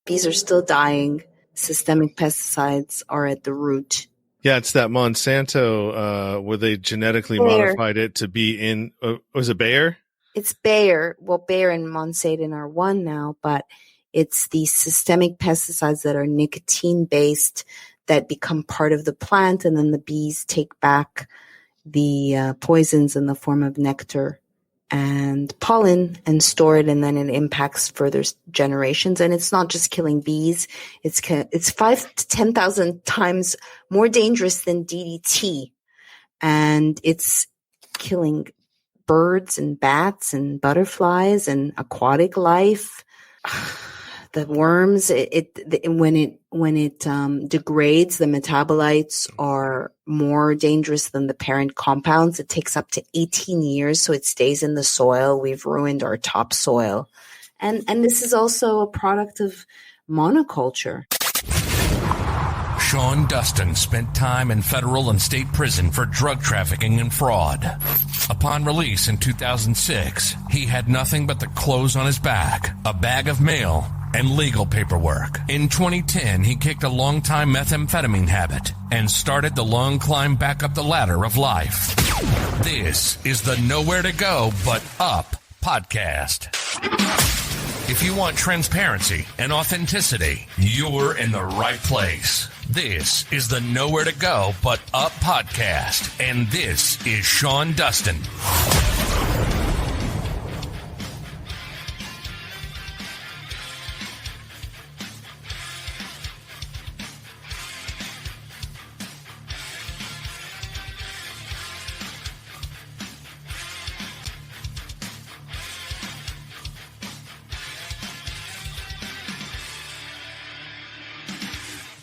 Bees are still dying. Systemic pesticides are at the root. Yeah, it's that Monsanto where they genetically Bayer. modified it to be in. Was it Bayer? It's Bayer. Well, Bayer and Monsanto are one now, but it's the systemic pesticides that are nicotine-based that become part of the plant, and then the bees take back the poisons in the form of nectar and pollen and store it, and then it impacts further generations. And it's not just killing bees. It's 5,000 to 10,000 times more dangerous than DDT. And it's killing birds and bats and butterflies and aquatic life. The worms, when it degrades, the metabolites are more dangerous than the parent compounds. It takes up to 18 years, so it stays in the soil. We've ruined our topsoil. And this is also a product of monoculture. Sean Dustin spent time in federal and state prison for drug trafficking and fraud. Upon release in 2006, he had nothing but the clothes on his back, a bag of mail, and legal paperwork. In 2010, he kicked a long-time methamphetamine habit and started the long climb back up the ladder of life. This is the Nowhere to Go But Up podcast. If you want transparency and authenticity, you're in the right place. This is the Nowhere to Go But Up podcast, and this is Sean Dustin.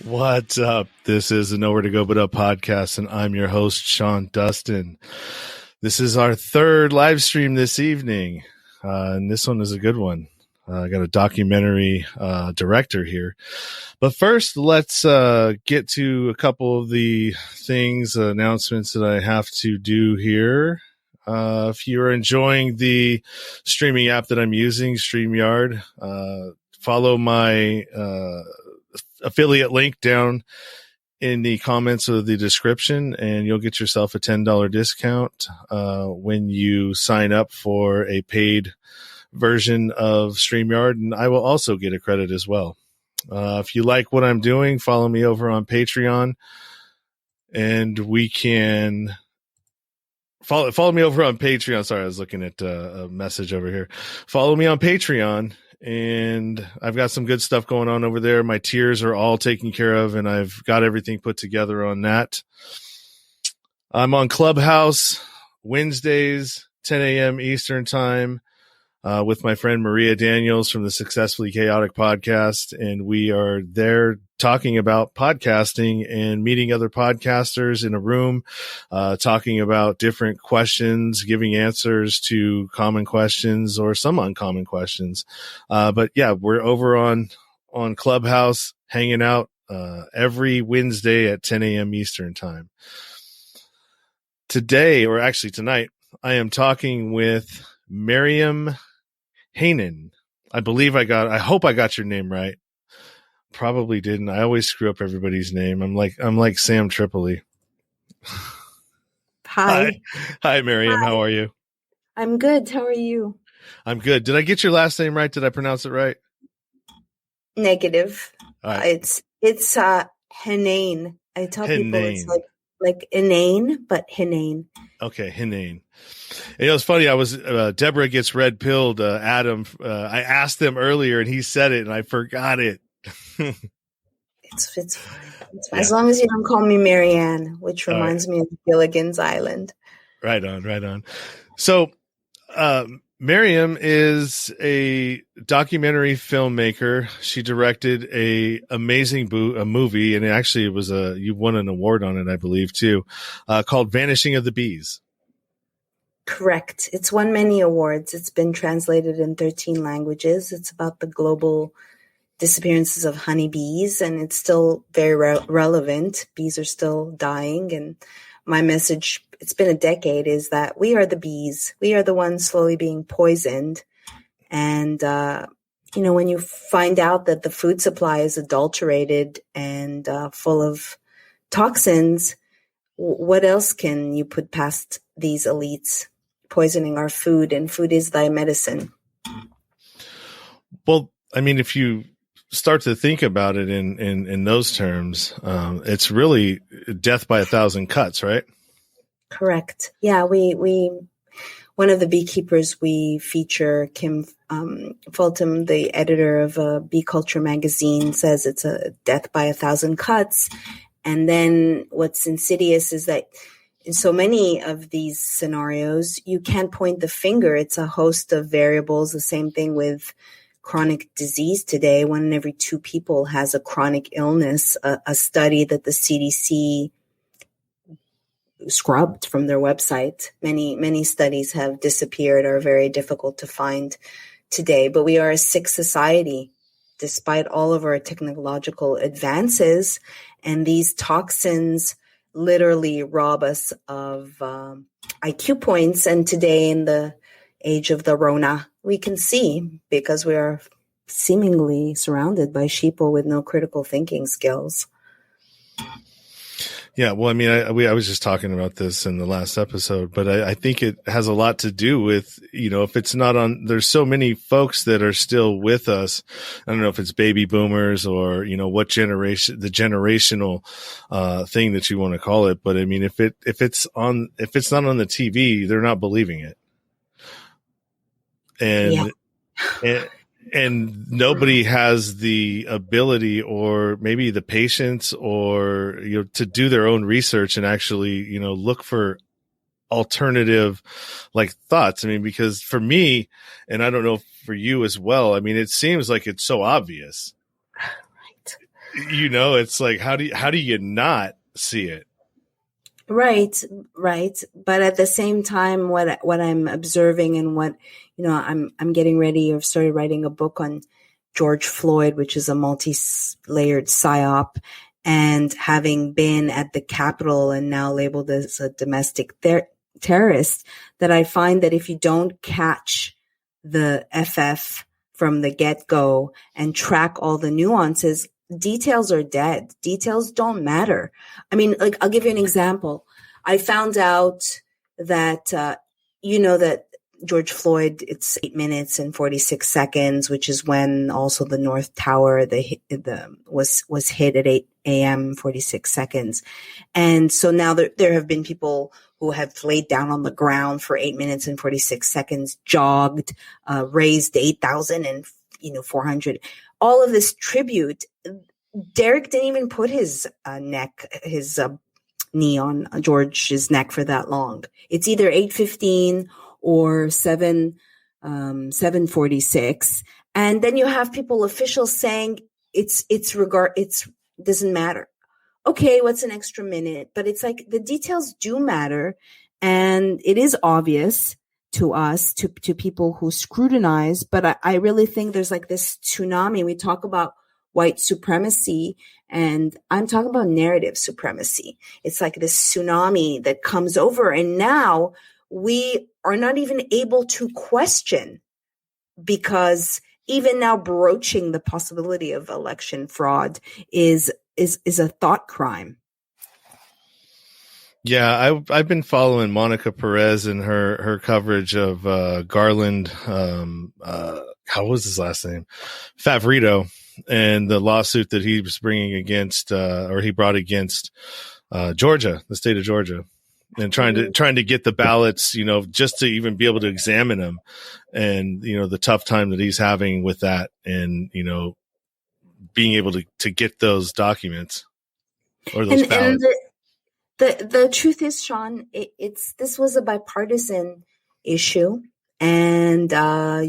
What's up? This is the Nowhere to Go But Up podcast, and I'm your host, Sean Dustin. This is our third live stream this evening, and this one is a good one. I got a documentary director here. But first, let's get to a couple of the announcements that I have to do here. If you're enjoying the streaming app that I'm using, StreamYard, follow my affiliate link down in the comments of the description, and you'll get yourself a $10 discount when you sign up for a paid version of StreamYard, and I will also get a credit as well. If you like what I'm doing, follow me over on Patreon, and we can follow me over on Patreon. Sorry, I was looking at a message over here. Follow me on Patreon. And I've got some good stuff going on over there. My tiers are all taken care of, and I've got everything put together on that. I'm on Clubhouse Wednesdays, 10 a.m. Eastern time, with my friend Maria Daniels from the Successfully Chaotic podcast. And we are there talking about podcasting and meeting other podcasters in a room, talking about different questions, giving answers to common questions or some uncommon questions. But yeah, we're over on Clubhouse hanging out every Wednesday at 10 a.m. Eastern time. Today, or actually tonight, I am talking with Maryam Henein. I hope I got your name right. Probably didn't. I always screw up everybody's name. I'm like Sam Tripoli. Hi. Hi, Maryam. Hi. How are you? I'm good. How are you? I'm good. Did I get your last name right? Did I pronounce it right? Negative. Right. It's Henein. I tell people it's like inane, but Henein. Okay, Henein. And it's funny. I was Deborah gets red pilled. Adam. I asked him earlier, and he said it, and I forgot it. It's fine. It's fine. Yeah. As long as you don't call me Marianne, which reminds me of Gilligan's Island. Right on. So, Maryam is a documentary filmmaker. She directed a amazing movie, and actually it was you won an award on it, I believe, too, called Vanishing of the Bees. Correct. It's won many awards. It's been translated in 13 languages. It's about the global disappearances of honeybees, and it's still very relevant. Bees are still dying, and my message, it's been a decade, is that we are the bees. We are the ones slowly being poisoned, and when you find out that the food supply is adulterated and full of toxins, what else can you put past these elites poisoning our food? And food is thy medicine. Well, I mean, if you start to think about it in those terms, it's really death by 1,000 cuts, right? Correct. Yeah, we one of the beekeepers we feature, Kim Fulton, the editor of Bee Culture magazine, says it's a death by 1,000 cuts. And then what's insidious is that in so many of these scenarios, you can't point the finger. It's a host of variables. The same thing with chronic disease today. 1 in every 2 people has a chronic illness. A study that the CDC scrubbed from their website. Many studies have disappeared, are very difficult to find today. But we are a sick society, despite all of our technological advances. And these toxins literally rob us of IQ points. And today, in the age of the Rona, we can see, because we are seemingly surrounded by sheeple with no critical thinking skills. Yeah, well, I mean, I was just talking about this in the last episode, but I think it has a lot to do with, if it's not on, there's so many folks that are still with us. I don't know if it's baby boomers or, what generation, the generational, thing that you want to call it. But I mean, if it's not on the TV, they're not believing it. And nobody has the ability or maybe the patience or, to do their own research and actually, look for alternative thoughts. I mean, because for me, and I don't know for you as well, I mean, it seems like it's so obvious, right? It's like, how do you not see it? Right. But at the same time, what I'm observing and what, I'm getting ready. I've started writing a book on George Floyd, which is a multi-layered psyop, and having been at the Capitol and now labeled as a domestic terrorist, that I find that if you don't catch the FF from the get-go and track all the nuances, details are dead. Details don't matter. I mean, I'll give you an example. I found out that, that George Floyd, it's 8 minutes and 46 seconds, which is when also the North Tower, was hit at 8 a.m., 46 seconds. And so now there have been people who have laid down on the ground for 8 minutes and 46 seconds, jogged, raised 8,000 and, 400. All of this tribute. Derek didn't even put his knee on George's neck for that long. It's either 8:15 or 7:46, and then you have officials saying it's doesn't matter. Okay, what's an extra minute? But it's like the details do matter, and it is obvious to us, to people who scrutinize. But I really think there's this tsunami. We talk about white supremacy, and I'm talking about narrative supremacy. It's like this tsunami that comes over, and now we are not even able to question, because even now broaching the possibility of election fraud is a thought crime. Yeah, I've been following Monica Perez and her coverage of Garland. How was his last name? Favorito, and the lawsuit that he was bringing against, or he brought against Georgia, the state of Georgia, and trying to get the ballots, just to even be able to examine them, and the tough time that he's having with that, and being able to get those documents or those ballots. And the truth is, Sean, this was a bipartisan issue. And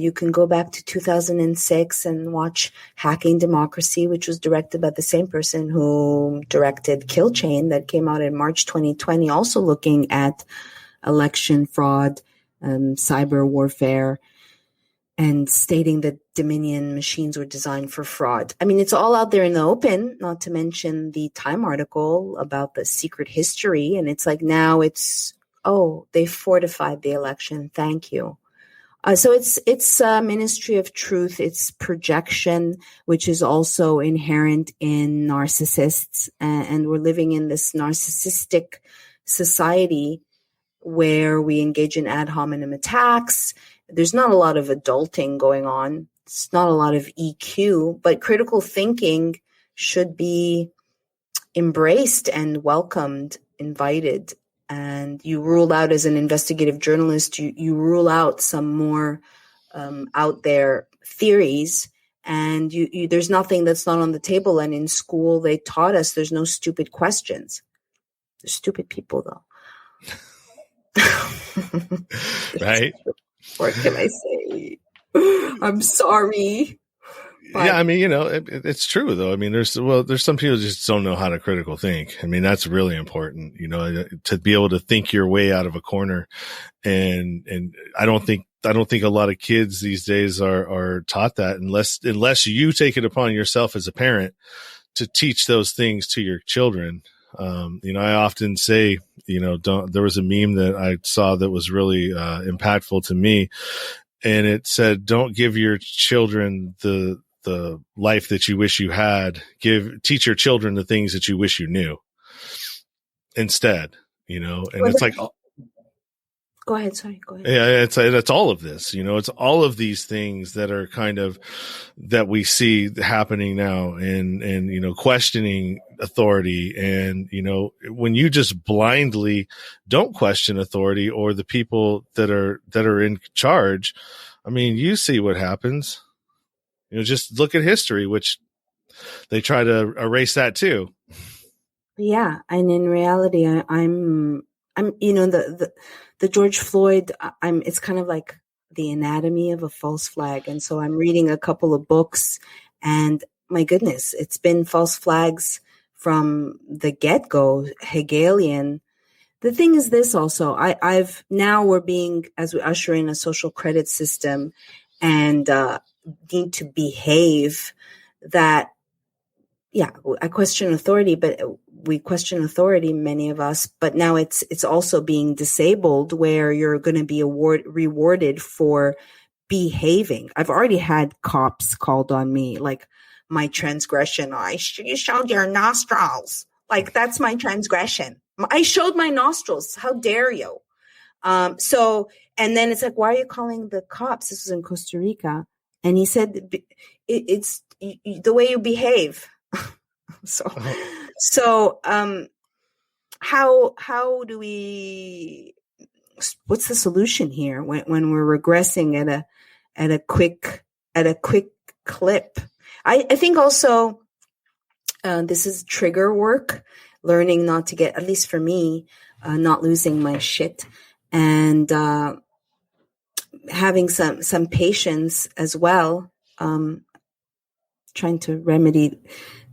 you can go back to 2006 and watch Hacking Democracy, which was directed by the same person who directed Kill Chain, that came out in March 2020, also looking at election fraud, cyber warfare, and stating that Dominion machines were designed for fraud. I mean, it's all out there in the open, not to mention the Time article about the secret history. And it's like now they fortified the election. Thank you. So it's a ministry of truth. It's projection, which is also inherent in narcissists. And we're living in this narcissistic society where we engage in ad hominem attacks. There's not a lot of adulting going on. It's not a lot of EQ, but critical thinking should be embraced and welcomed, invited. And you rule out, as an investigative journalist, you rule out some more out there theories, and you there's nothing that's not on the table. And in school, they taught us there's no stupid questions. There's stupid people, though. Right? What can I say? I'm sorry. But yeah, I mean, it's true though. I mean, there's some people just don't know how to critical think. I mean, that's really important, to be able to think your way out of a corner. And I don't think a lot of kids these days are taught that unless you take it upon yourself as a parent to teach those things to your children. I often say, there was a meme that I saw that was really impactful to me, and it said, "Don't give your children the life that you wish you had. Teach your children the things that you wish you knew instead." And it's like, go ahead. Sorry, go ahead. Yeah, it's all of this. It's all of these things that are kind of that we see happening now, and questioning authority, and when you just blindly don't question authority or the people that are in charge. I mean, you see what happens. Just look at history, which they try to erase that too. Yeah, and in reality, I'm the George Floyd. It's kind of like the anatomy of a false flag, and so I'm reading a couple of books, and my goodness, it's been false flags from the get-go, Hegelian. The thing is this also, we're being, as we usher in a social credit system, and need to behave that, I question authority, but we question authority, many of us, but now it's also being disabled where you're going to be rewarded for behaving. I've already had cops called on me, like my transgression. You showed your nostrils. Like, that's my transgression. I showed my nostrils. How dare you? And then it's like, why are you calling the cops? This was in Costa Rica. And he said, it's the way you behave. How do we, what's the solution here when we're regressing at a quick clip? I think also, this is trigger work, learning not to get, at least for me, not losing my shit, and having some patience as well, trying to remedy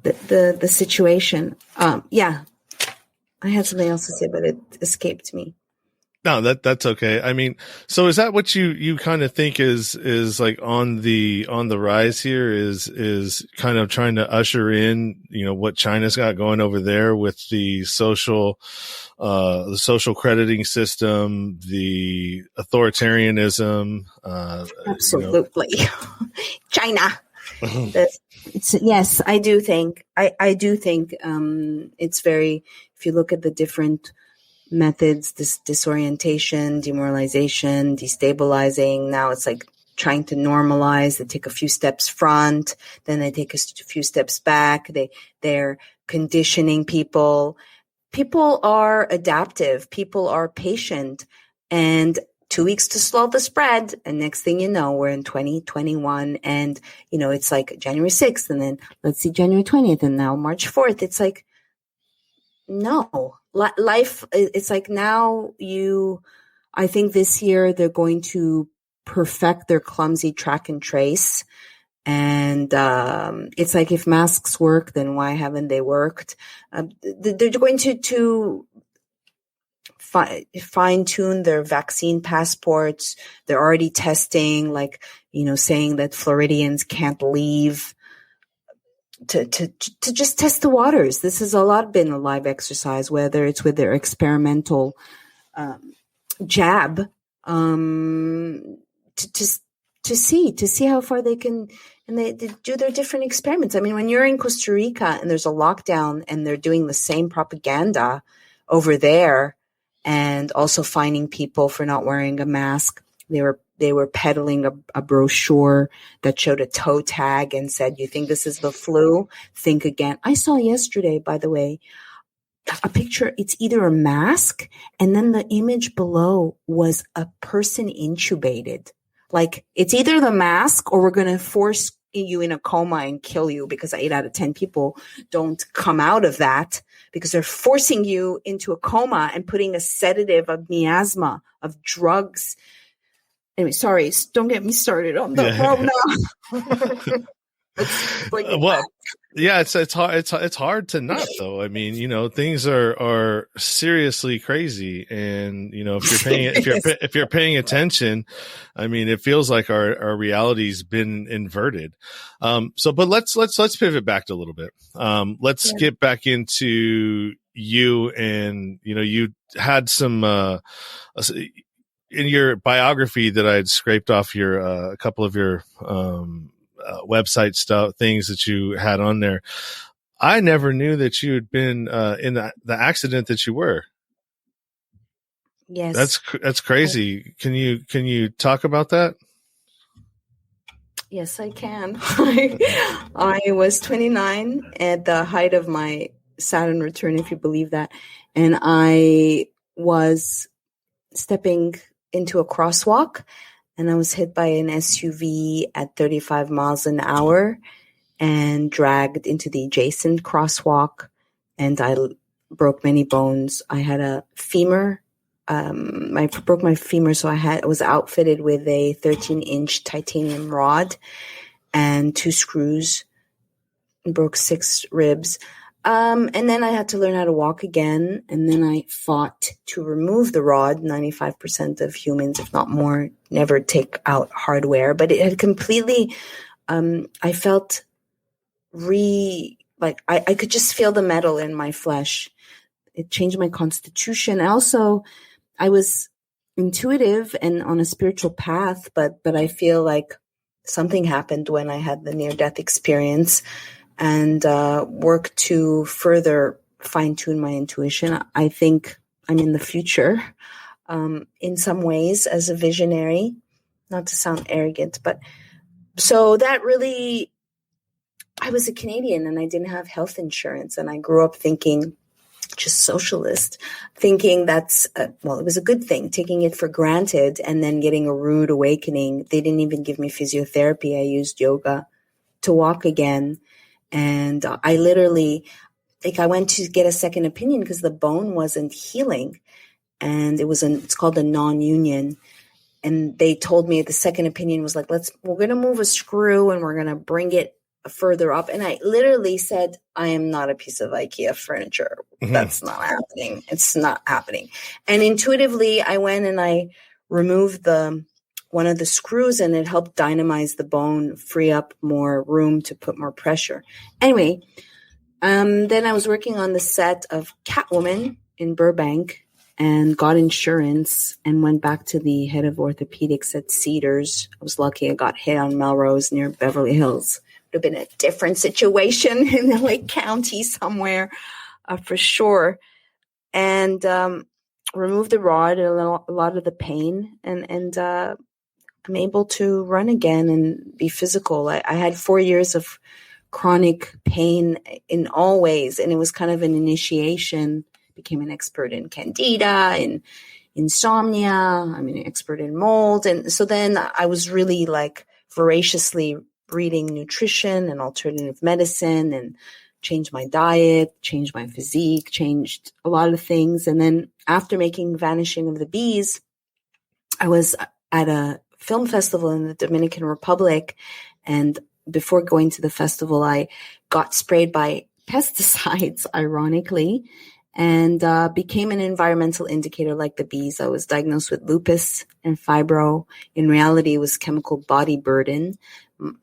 the situation. I had something else to say, but it escaped me. No, that's okay. I mean, so is that what you kind of think is like on the rise here, is kind of trying to usher in, what China's got going over there with the social crediting system, the authoritarianism, absolutely. China. Yes, I do think it's very, if you look at the different methods, this disorientation, demoralization, destabilizing. Now it's like trying to normalize. They take a few steps front, then they take a few steps back. They're conditioning people. People are adaptive. People are patient. And 2 weeks to slow the spread. And next thing you know, we're in 2021. And, it's like January 6th. And then let's see, January 20th. And now March 4th. It's like, no. Life, it's like now I think this year they're going to perfect their clumsy track and trace. And it's like, if masks work, then why haven't they worked? They're going to fine tune their vaccine passports. They're already testing, saying that Floridians can't leave. To just test the waters. This has a lot been a live exercise, whether it's with their experimental jab, to to see how far they can, and they do their different experiments. I mean, when you're in Costa Rica and there's a lockdown and they're doing the same propaganda over there, and also fining people for not wearing a mask. They were peddling a brochure that showed a toe tag and said, "You think this is the flu? Think again." I saw yesterday, by the way, a picture. It's either a mask, and then the image below was a person intubated. Like, it's either the mask or we're going to force you in a coma and kill you, because 8 out of 10 people don't come out of that, because they're forcing you into a coma and putting a sedative of miasma, of drugs. Anyway, sorry, don't get me started on the road now. Well, yeah, it's hard. It's hard to not, though. I mean, things are seriously crazy, and if you're paying attention, I mean, it feels like our reality's been inverted. But let's pivot back a little bit. Let's get back into you, and you had some in your biography that I had scraped off your a couple of your website stuff, things that you had on there. I never knew that you had been in the accident that you were. Yes, that's crazy. Can you talk about that? Yes, I can. I was 29 at the height of my Saturn return, if you believe that, and I was stepping into a crosswalk, and I was hit by an SUV at 35 miles an hour and dragged into the adjacent crosswalk, and I broke many bones. I had a femur. I broke my femur, so I was outfitted with a 13-inch titanium rod and 2 screws, and broke 6 ribs. And then I had to learn how to walk again. And then I fought to remove the rod. 95% of humans, if not more, never take out hardware. But it had completely, I felt I could just feel the metal in my flesh. It changed my constitution. Also, I was intuitive and on a spiritual path, but I feel like something happened when I had the near-death experience, and work to further fine-tune my intuition. I think I'm in the future in some ways as a visionary, not to sound arrogant, but so that really, I was a Canadian and I didn't have health insurance, and I grew up thinking, just socialist, thinking that's, it was a good thing, taking it for granted, and then getting a rude awakening. They didn't even give me physiotherapy. I used yoga to walk again. And I literally, I went to get a second opinion because the bone wasn't healing, and it's called a non-union. And they told me the second opinion was like, we're going to move a screw and we're going to bring it further up. And I literally said, I am not a piece of IKEA furniture. Mm-hmm. That's not happening. It's not happening. And intuitively, I went and I removed one of the screws, and it helped dynamize the bone, free up more room to put more pressure. Anyway, then I was working on the set of Catwoman in Burbank and got insurance and went back to the head of orthopedics at Cedars. I was lucky I got hit on Melrose near Beverly Hills. It would have been a different situation in LA County somewhere for sure. And removed the rod and a lot of the pain, and I'm able to run again and be physical. I had 4 years of chronic pain in all ways, and it was kind of an initiation. Became an expert in candida, in insomnia. I'm an expert in mold. And so then I was really voraciously reading nutrition and alternative medicine, and changed my diet, changed my physique, changed a lot of things. And then after making Vanishing of the Bees, I was at a film festival in the Dominican Republic, and before going to the festival, I got sprayed by pesticides, ironically, and became an environmental indicator like the bees. I was diagnosed with lupus and fibro. In reality, it was chemical body burden,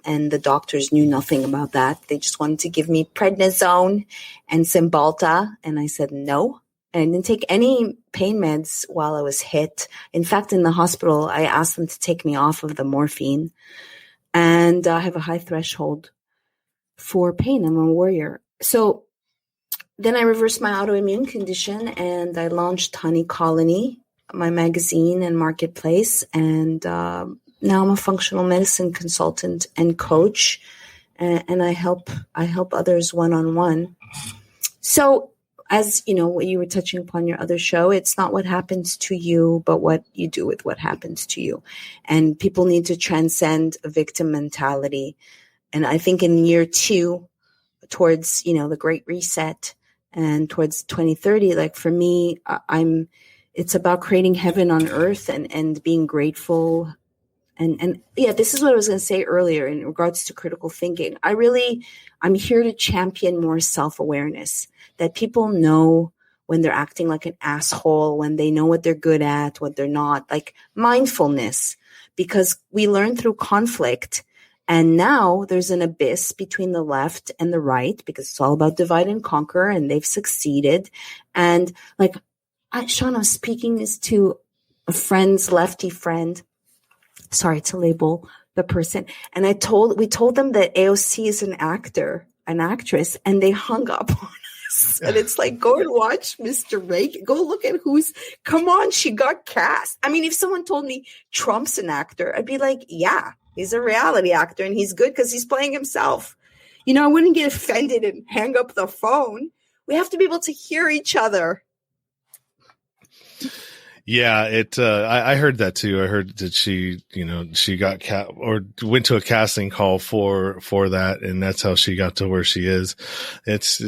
and the doctors knew nothing about that. They just wanted to give me prednisone and Cymbalta, and I said no. And I didn't take any pain meds while I was hit. In fact, in the hospital, I asked them to take me off of the morphine. And I have a high threshold for pain. I'm a warrior. So then I reversed my autoimmune condition and I launched Honey Colony, my magazine and marketplace. And now I'm a functional medicine consultant and coach. And I help others one-on-one. So as you know, what you were touching upon your other show, it's not what happens to you, but what you do with what happens to you. And people need to transcend a victim mentality. And I think in year 2, towards, the Great Reset and towards 2030, like for me, it's about creating heaven on earth and being grateful. And yeah, this is what I was going to say earlier in regards to critical thinking. I'm here to champion more self-awareness, that people know when they're acting like an asshole, when they know what they're good at, what they're not, like mindfulness, because we learn through conflict. And now there's an abyss between the left and the right, because it's all about divide and conquer, and they've succeeded. And like, Sean, I was speaking this to a friend's lefty friend. Sorry to label the person. And we told them that AOC is an actress, and they hung up on us. And it's like, go and watch Mr. Reagan. Go look at come on, she got cast. I mean, if someone told me Trump's an actor, I'd be like, yeah, he's a reality actor and he's good because he's playing himself. I wouldn't get offended and hang up the phone. We have to be able to hear each other. Yeah, I heard that too. I heard that she got or went to a casting call for that, and that's how she got to where she is. That's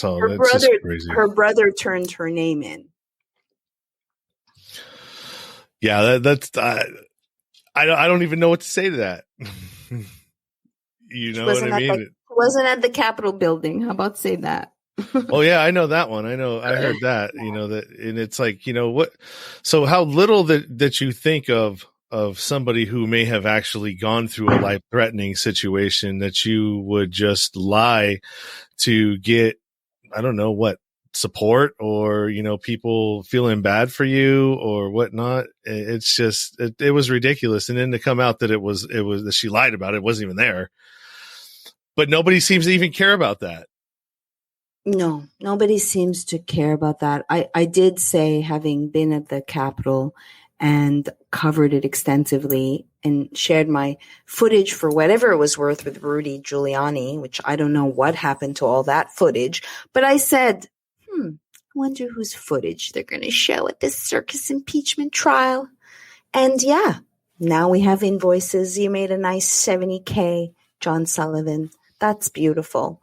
all. That's just crazy. Her brother turned her name in. Yeah, I don't even know what to say to that. You know what I mean? Wasn't at the Capitol building. How about say that? Oh yeah, I know that one. I heard that, that, and it's like, what, so how little that you think of somebody who may have actually gone through a life threatening situation, that you would just lie to get, I don't know what, support, or, people feeling bad for you or whatnot. It's just, it was ridiculous. And then to come out that it was that she lied about it, wasn't even there, but nobody seems to even care about that. No, nobody seems to care about that. I did say, having been at the Capitol and covered it extensively and shared my footage for whatever it was worth with Rudy Giuliani, which I don't know what happened to all that footage, but I said, I wonder whose footage they're going to show at this circus impeachment trial. And yeah, now we have invoices. You made a nice $70,000, John Sullivan. That's beautiful.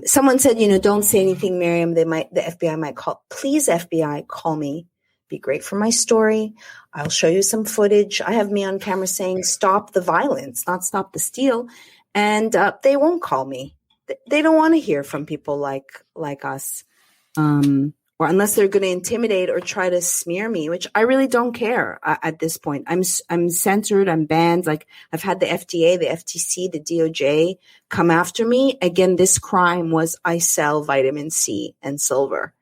Someone said, don't say anything, Maryam. The FBI might call. Please, FBI, call me. Be great for my story. I'll show you some footage. I have me on camera saying, stop the violence, not stop the steal. And they won't call me. They don't want to hear from people like us. Or unless they're going to intimidate or try to smear me, which I really don't care at this point. I'm censored. I'm banned. Like, I've had the FDA, the FTC, the DOJ come after me. Again, this crime was I sell vitamin C and silver.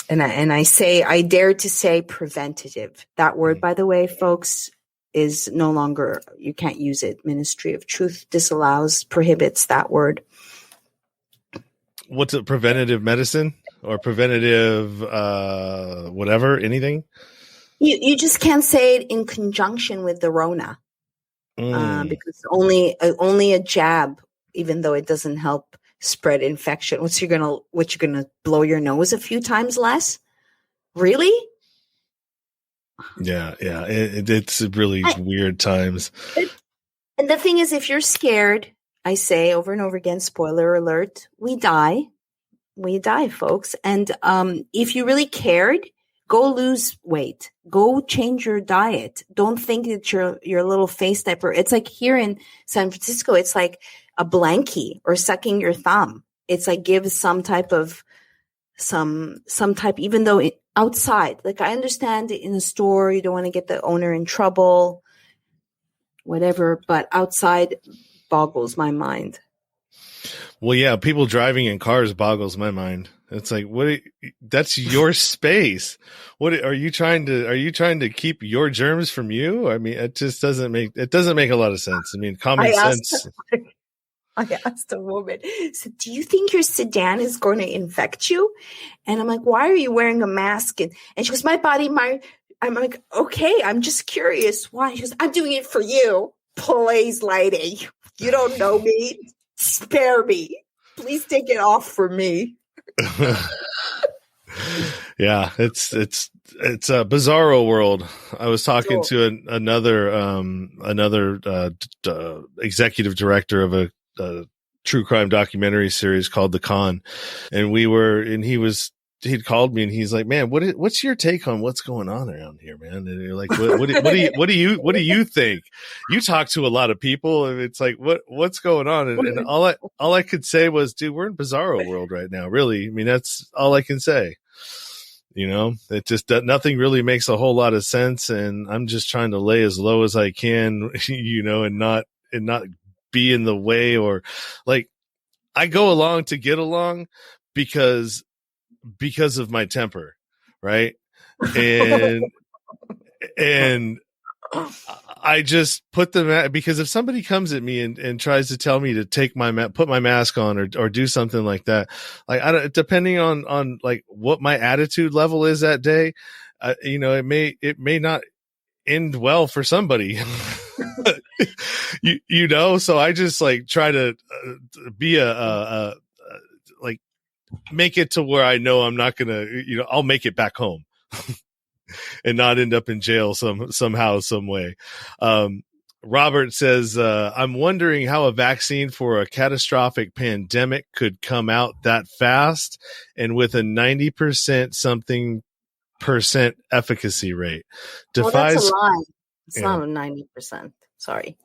And I dare to say preventative. That word, by the way, folks, is no longer, you can't use it. Ministry of Truth disallows, prohibits that word. What's it? Preventative medicine or preventative, whatever, anything? You just can't say it in conjunction with the Rona, because only a jab, even though it doesn't help spread infection. What you're gonna blow your nose a few times less? Really? Yeah. It's really weird times. And the thing is, if you're scared, I say over and over again, spoiler alert, we die, folks. And if you really cared, go lose weight, go change your diet. Don't think that your little face diaper. It's like here in San Francisco, it's like a blankie or sucking your thumb. It's like give some type, even though outside, like I understand in a store, you don't want to get the owner in trouble, whatever, but outside boggles my mind. Well, yeah, people driving in cars boggles my mind. It's like, that's your space. What are you trying to keep your germs from you? I mean, it just doesn't make a lot of sense. I mean, common sense. I asked a woman, so do you think your sedan is going to infect you? And I'm like, why are you wearing a mask? And she goes, I'm like, okay, I'm just curious. Why? She goes, I'm doing it for you. Please, lady. You don't know me. Spare me. Please take it off for me. Yeah, it's a bizarro world. I was talking to another executive director of a true crime documentary series called The Con, and he'd called me and he's like, man, what's your take on what's going on around here, man? And you're like, what do you think? You talk to a lot of people and it's like, what's going on? And all I could say was, dude, we're in bizarro world right now. Really. I mean, that's all I can say. You know, it just, nothing really makes a whole lot of sense. And I'm just trying to lay as low as I can, you know, and not be in the way, or like I go along to get along because of my temper. Right. And I just put them at, because if somebody comes at me and tries to tell me to put my mask on or do something like that, like depending on like what my attitude level is that day, you know, it may not end well for somebody. you know, so I just like try to be like make it to where I know I'm not gonna, you know, I'll make it back home. And not end up in jail somehow, some way. Robert says, I'm wondering how a vaccine for a catastrophic pandemic could come out that fast and with a 90% something percent efficacy rate. Well, that's a lie. It's not a 90%. Sorry.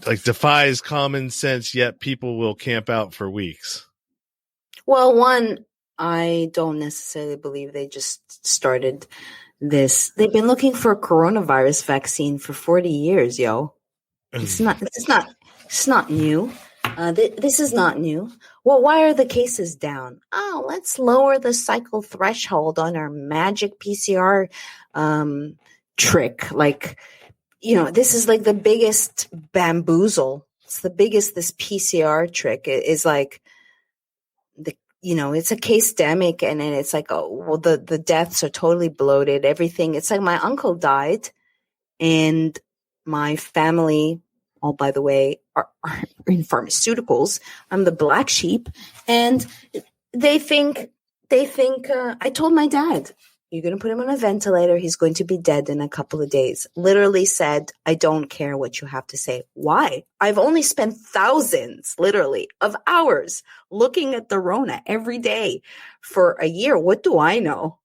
Like defies common sense, yet people will camp out for weeks. Well, one, I don't necessarily believe they just started this. They've been looking for a coronavirus vaccine for 40 years, yo. It's not new. This is not new. Well, why are the cases down? Oh, let's lower the cycle threshold on our magic PCR trick. Like, you know, this is like the biggest bamboozle. It's the biggest, this PCR trick is like you know, it's a case-demic, and then it's like, oh, well, the deaths are totally bloated, everything. It's like my uncle died, and my family, all by the way, are in pharmaceuticals. I'm the black sheep, and they think. I told my dad, you're going to put him on a ventilator. He's going to be dead in a couple of days. Literally said, I don't care what you have to say. Why? I've only spent thousands, literally, of hours looking at the Rona every day for a year. What do I know?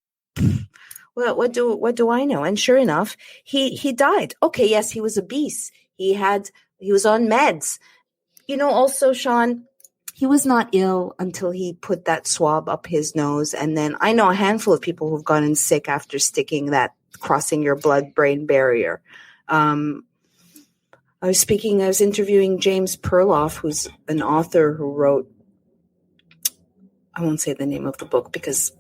Well, what do I know? And sure enough, he died. Okay, yes, he was obese. He was on meds. You know, also, Sean, he was not ill until he put that swab up his nose. And then I know a handful of people who've gotten sick after sticking that, crossing your blood-brain barrier. I was interviewing James Perloff, who's an author who wrote, I won't say the name of the book because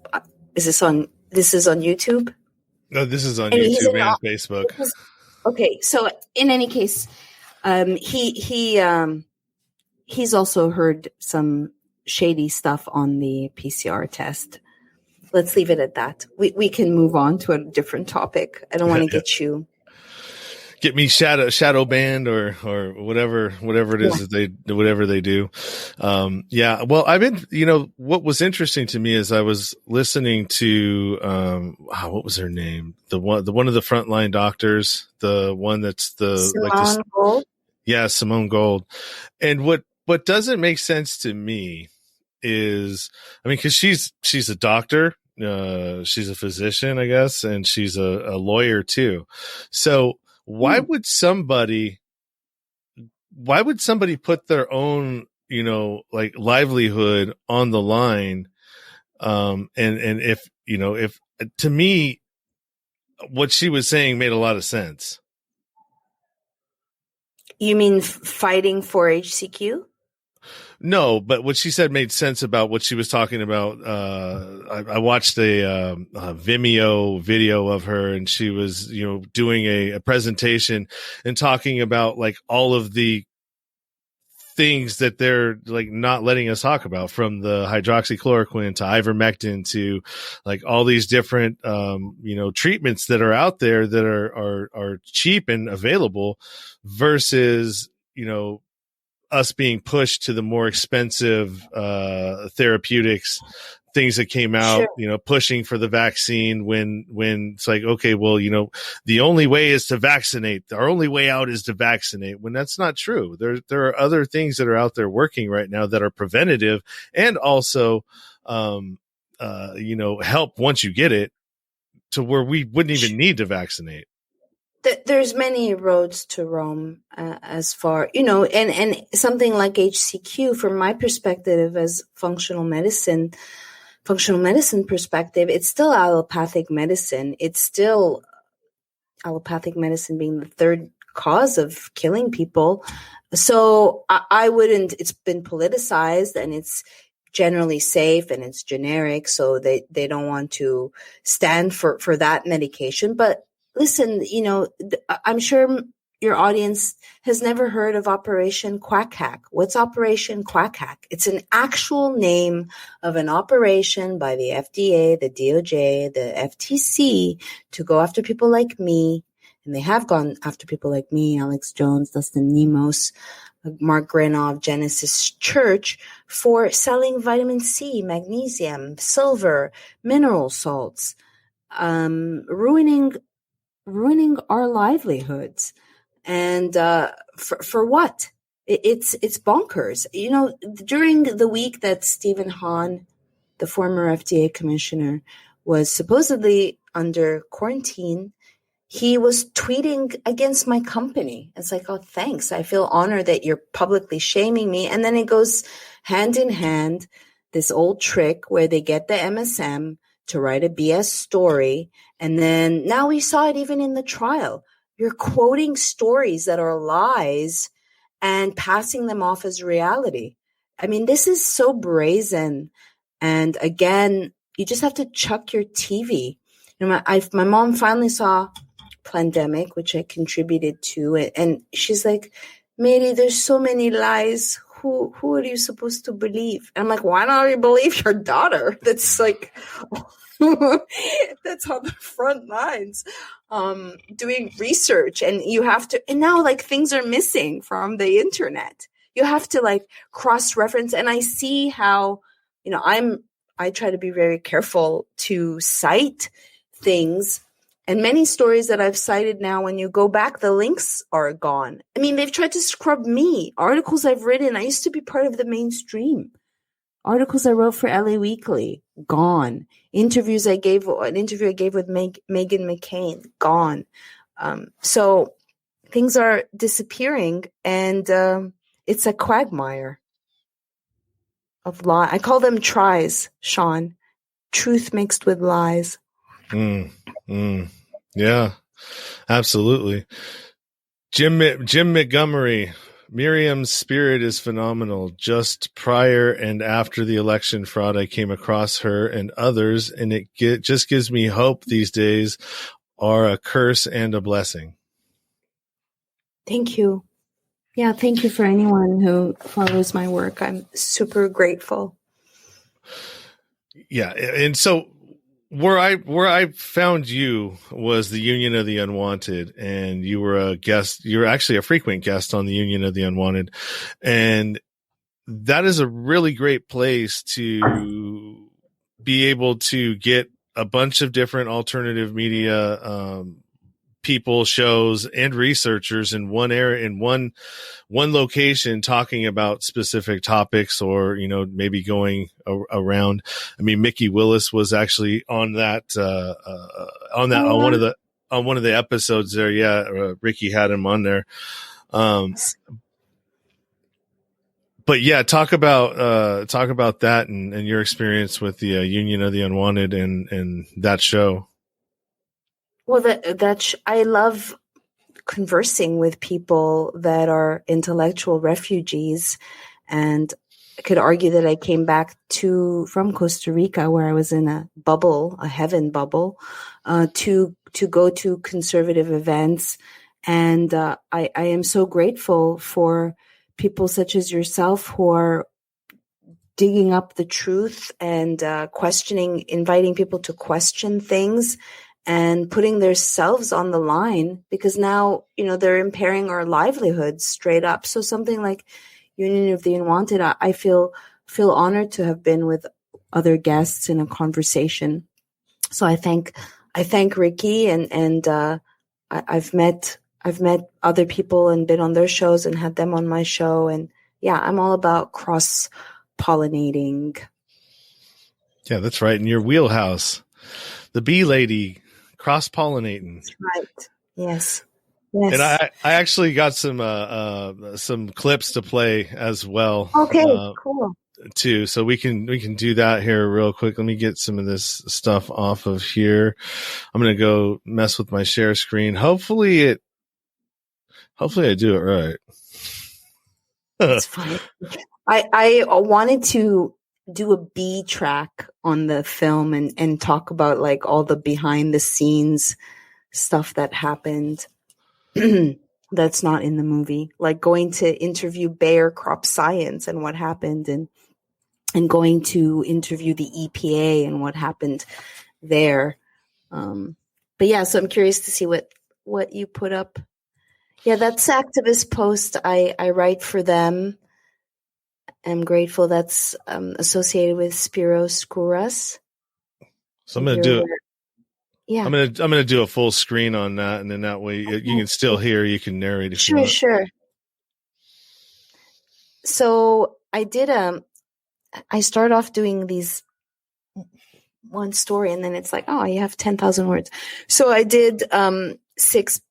this is on YouTube? No, this is on YouTube and Facebook. Okay. So in any case, he's also heard some shady stuff on the PCR test. Let's leave it at that. We can move on to a different topic. I don't want to get me shadow banned or whatever it is that whatever they do. Yeah. Well, I've been, you know, what was interesting to me is I was listening to, what was her name? The one of the frontline doctors, the one that's Simone Gold. Yeah. Simone Gold. And what doesn't make sense to me is, I mean, cause she's a doctor, she's a physician, I guess, and she's a lawyer too. So why would somebody put their own, you know, like livelihood on the line? And if, you know, if to me, what she was saying made a lot of sense. You mean fighting for HCQ? No, but what she said made sense about what she was talking about. I watched a Vimeo video of her, and she was, doing a presentation and talking about like all of the things that they're like not letting us talk about, from the hydroxychloroquine to ivermectin to like all these different, treatments that are out there that are cheap and available versus, us being pushed to the more expensive therapeutics, things that came out, Sure. pushing for the vaccine when it's like, okay, well, the only way is to vaccinate. Our only way out is to vaccinate, when that's not true. There are other things that are out there working right now that are preventative and also, help once you get it, to where we wouldn't even need to vaccinate. There's many roads to Rome, as far, and something like HCQ, from my perspective as functional medicine perspective, it's still allopathic medicine. It's still allopathic medicine being the third cause of killing people. So I wouldn't, it's been politicized and it's generally safe and it's generic. So they don't want to stand for that medication. But listen, I'm sure your audience has never heard of Operation Quackhack. What's Operation Quackhack? It's an actual name of an operation by the FDA, the DOJ, the FTC to go after people like me. And they have gone after people like me, Alex Jones, Dustin Nemos, Mark Grenov, Genesis Church, for selling vitamin C, magnesium, silver, mineral salts, ruining our livelihoods. And for what? It's bonkers. During the week that Stephen Hahn, the former FDA commissioner, was supposedly under quarantine, he was tweeting against my company. It's like, oh, thanks. I feel honored that you're publicly shaming me. And then it goes hand in hand, this old trick where they get the MSM to write a BS story. And then now we saw it even in the trial. You're quoting stories that are lies and passing them off as reality. I mean, this is so brazen. And again, you just have to chuck your TV. My mom finally saw Pandemic, which I contributed to, and she's like, Mary, there's so many lies. Who are you supposed to believe? And I'm like, why don't you believe your daughter? That's like, that's on the front lines, doing research, and you have to, and now like things are missing from the internet. You have to like cross-reference, and I see how, I try to be very careful to cite things. And many stories that I've cited now, when you go back, the links are gone. I mean, they've tried to scrub me. Articles I've written, I used to be part of the mainstream. Articles I wrote for LA Weekly, gone. An interview I gave with Meghan McCain, gone. So things are disappearing, and it's a quagmire of lie. I call them tries, Sean. Truth mixed with lies. Yeah, absolutely. Jim Montgomery, Miriam's spirit is phenomenal. Just prior and after the election fraud, I came across her and others, and it just gives me hope. These days are a curse and a blessing. Thank you. Yeah, thank you for anyone who follows my work. I'm super grateful. Yeah, and so where I found you was the Union of the Unwanted, and you were a guest. You're actually a frequent guest on the Union of the Unwanted, and that is a really great place to be able to get a bunch of different alternative media people, shows, and researchers in one area, in one location, talking about specific topics, or maybe going around. I mean, Mickey Willis was actually on that on one of the episodes there. Yeah, Ricky had him on there. But yeah, talk about that and your experience with the Union of the Unwanted and that show. Well, I love conversing with people that are intellectual refugees, and could argue that I came back from Costa Rica, where I was in a bubble, a heaven bubble, to go to conservative events. And I am so grateful for people such as yourself who are digging up the truth and questioning, inviting people to question things and putting themselves on the line, because now, they're impairing our livelihoods straight up. So something like Union of the Unwanted, I feel honored to have been with other guests in a conversation. So I thank Ricky, and I've met other people and been on their shows and had them on my show. And yeah, I'm all about cross-pollinating. Yeah, that's right. In your wheelhouse, the bee lady, cross-pollinating. That's right. Yes. And I actually got some clips to play as well. Okay, cool. Too, so we can do that here real quick. Let me get some of this stuff off of here. I'm gonna go mess with my share screen. Hopefully I do it right. It's fine. I wanted to do a B track on the film and talk about like all the behind the scenes stuff that happened that's not in the movie, like going to interview Bayer Crop Science and what happened, and going to interview the EPA and what happened there. But yeah, so I'm curious to see what you put up. Yeah, that's Activist Post. I write for them. I'm grateful that's associated with Spiros Kouras. So I'm going to do it. Yeah. I'm going to do a full screen on that, and then that way you can still hear, you can narrate if you want. Sure. So I start off doing these one story, and then it's like, oh, you have 10,000 words. So I did 6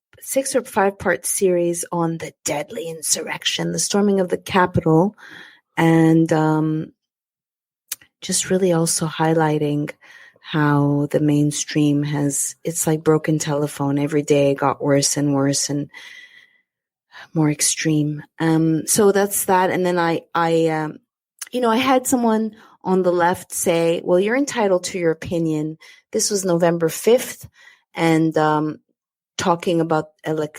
or 5 part series on the deadly insurrection, the storming of the Capitol, and just really also highlighting how the mainstream it's like broken telephone. Every day it got worse and worse and more extreme. So that's that. And then I had someone on the left say, well, you're entitled to your opinion. This was November 5th. And talking about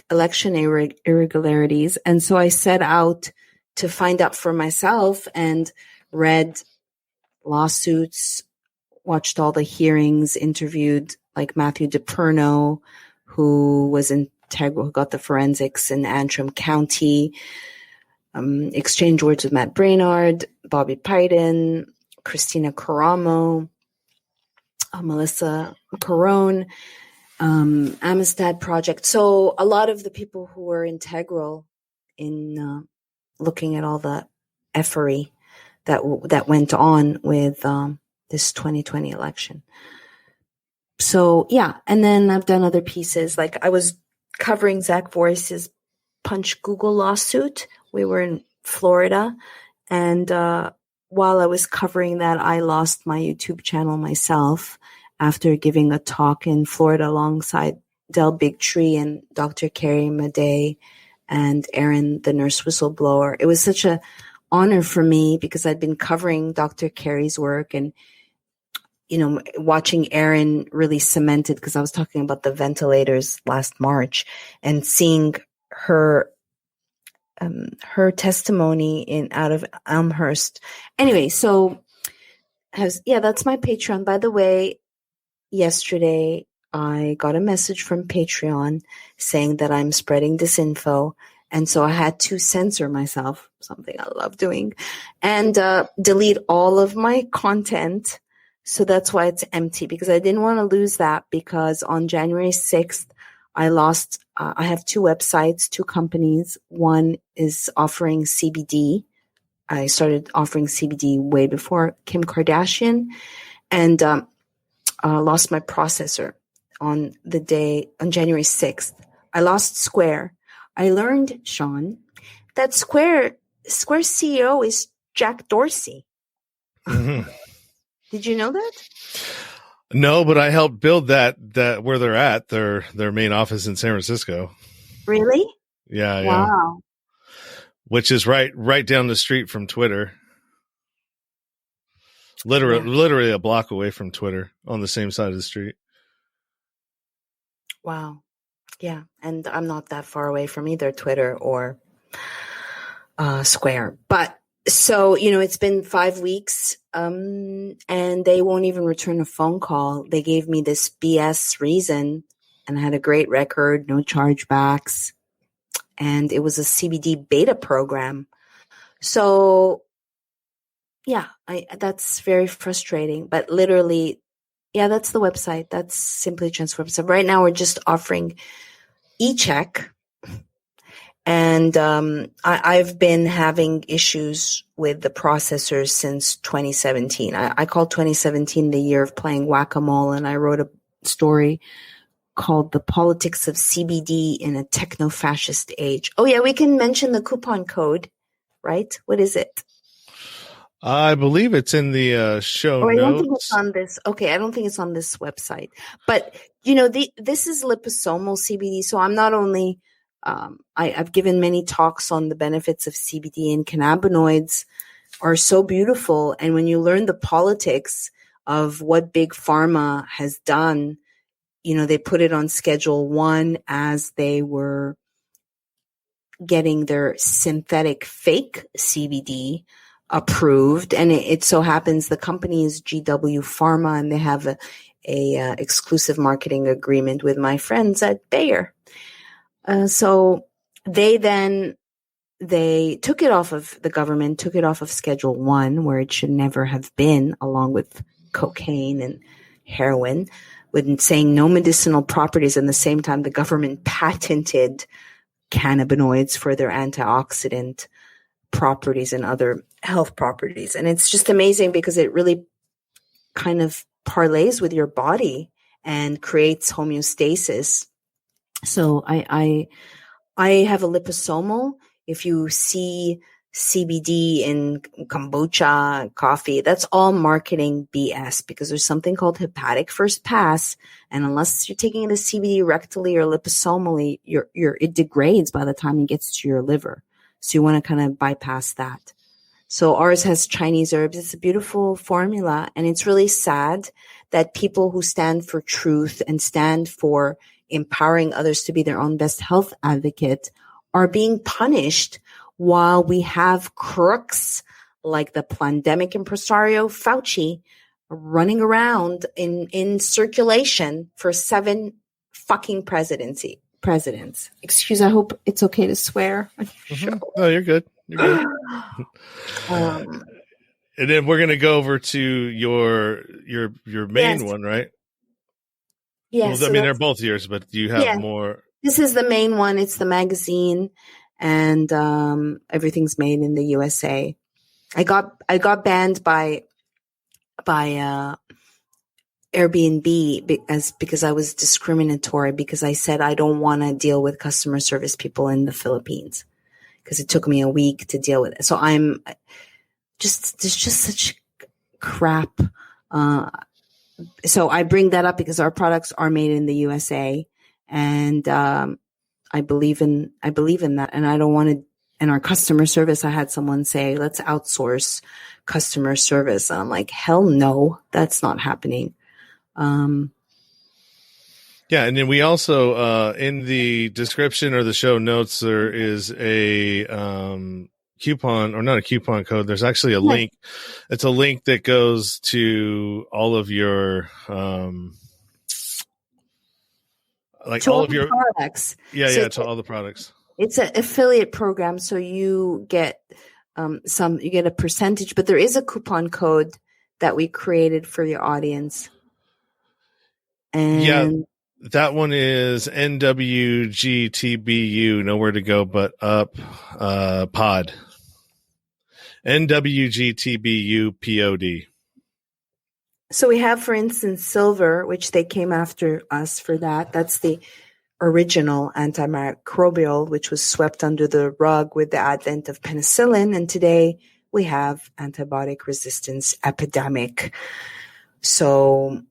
election irregularities. And so I set out to find out for myself and read lawsuits, watched all the hearings, interviewed like Matthew DePerno, who was integral, who got the forensics in Antrim County, exchanged words with Matt Brainard, Bobby Pydon, Christina Caramo, Melissa Carone, Amistad Project. So a lot of the people who were integral in looking at all the effery that went on with this 2020 election. So yeah, and then I've done other pieces. Like I was covering Zach Voris's Punch Google lawsuit. We were in Florida, and while I was covering that, I lost my YouTube channel myself after giving a talk in Florida alongside Del Bigtree and Dr. Carrie Madej and Erin, the nurse whistleblower. It was such an honor for me because I'd been covering Dr. Carrie's work and, watching Erin really cemented, because I was talking about the ventilators last March, and seeing her testimony out of Elmhurst. Anyway, so that's my Patreon. By the way, yesterday I got a message from Patreon saying that I'm spreading disinfo. And so I had to censor myself, something I love doing, and delete all of my content. So that's why it's empty, because I didn't want to lose that, because on January 6th, I have 2 websites, 2 companies. One is offering CBD. I started offering CBD way before Kim Kardashian, and lost my processor on January 6th. I lost Square. I learned, Sean, that Square CEO is Jack Dorsey. Mm-hmm. Did you know that? No, but I helped build that where they're at, their main office in San Francisco. Really? Yeah. Wow. Which is right down the street from Twitter. Literally a block away from Twitter on the same side of the street. Wow. Yeah. And I'm not that far away from either Twitter or Square. But so, it's been 5 weeks, and they won't even return a phone call. They gave me this BS reason, and I had a great record, no chargebacks. And it was a CBD beta program. So, yeah, that's very frustrating. But literally, yeah, that's the website. That's Simply Transform. So right now we're just offering e-check. And I've been having issues with the processors since 2017. I call 2017 the year of playing whack-a-mole, and I wrote a story called The Politics of CBD in a Techno-Fascist Age. Oh, yeah, we can mention the coupon code, right? What is it? I believe it's in the show notes. I don't think it's on this. Okay, I don't think it's on this website. But, this is liposomal CBD, so I'm not only... I've given many talks on the benefits of CBD, and cannabinoids are so beautiful. And when you learn the politics of what big pharma has done, they put it on Schedule 1 as they were getting their synthetic fake CBD approved. And it so happens the company is GW Pharma, and they have a exclusive marketing agreement with my friends at Bayer. So they took it off of the government, took it off of Schedule 1, where it should never have been, along with cocaine and heroin, with saying no medicinal properties. And the same time, the government patented cannabinoids for their antioxidant properties and other health properties. And it's just amazing because it really kind of parlays with your body and creates homeostasis. So I have a liposomal. If you see CBD in kombucha, coffee, that's all marketing BS, because there's something called hepatic first pass. And unless you're taking it as CBD rectally or liposomally, it degrades by the time it gets to your liver. So you want to kind of bypass that. So ours has Chinese herbs. It's a beautiful formula. And it's really sad that people who stand for truth and stand for empowering others to be their own best health advocate are being punished, while we have crooks like the Plandemic impresario Fauci running around in circulation for 7 fucking presidents. Excuse, I hope it's okay to swear. Oh, you're good. You're good. And then we're gonna go over to your main one, right? Yes. Well, I mean, they're both yours, but you have more. This is the main one. It's the magazine, and everything's made in the USA. I got banned by Airbnb because I was discriminatory, because I said I don't want to deal with customer service people in the Philippines, because it took me a week to deal with it. So there's just such crap. So I bring that up because our products are made in the USA, and I believe in that, and I don't want to. And our customer service, I had someone say, "Let's outsource customer service." And I'm like, "Hell no, that's not happening." Yeah, and then we also in the description or the show notes there is a coupon, or not a coupon code. There's actually a link. It's a link that goes to all of your all of your products. To all the products. It's an affiliate program, so you get you get a percentage, but there is a coupon code that we created for your audience. And that one is NWGTBU, nowhere to go but up pod. NWGTBU POD. So we have, for instance, silver, which they came after us for that. That's the original antimicrobial, which was swept under the rug with the advent of penicillin. And today we have antibiotic resistance epidemic. So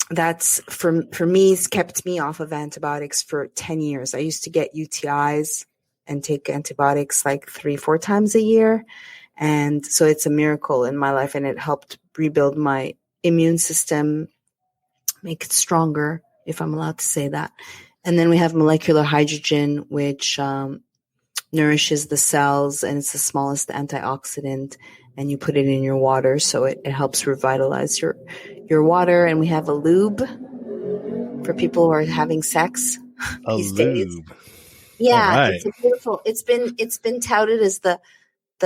that's for me, it's kept me off of antibiotics for 10 years. I used to get UTIs and take antibiotics like 3-4 times a year. And so it's a miracle in my life, and it helped rebuild my immune system, make it stronger, if I'm allowed to say that. And then we have molecular hydrogen, which nourishes the cells, and it's the smallest antioxidant, and you put it in your water, so it helps revitalize your water. And we have a lube for people who are having sex these days. Yeah, right. it's a beautiful. It's been touted as the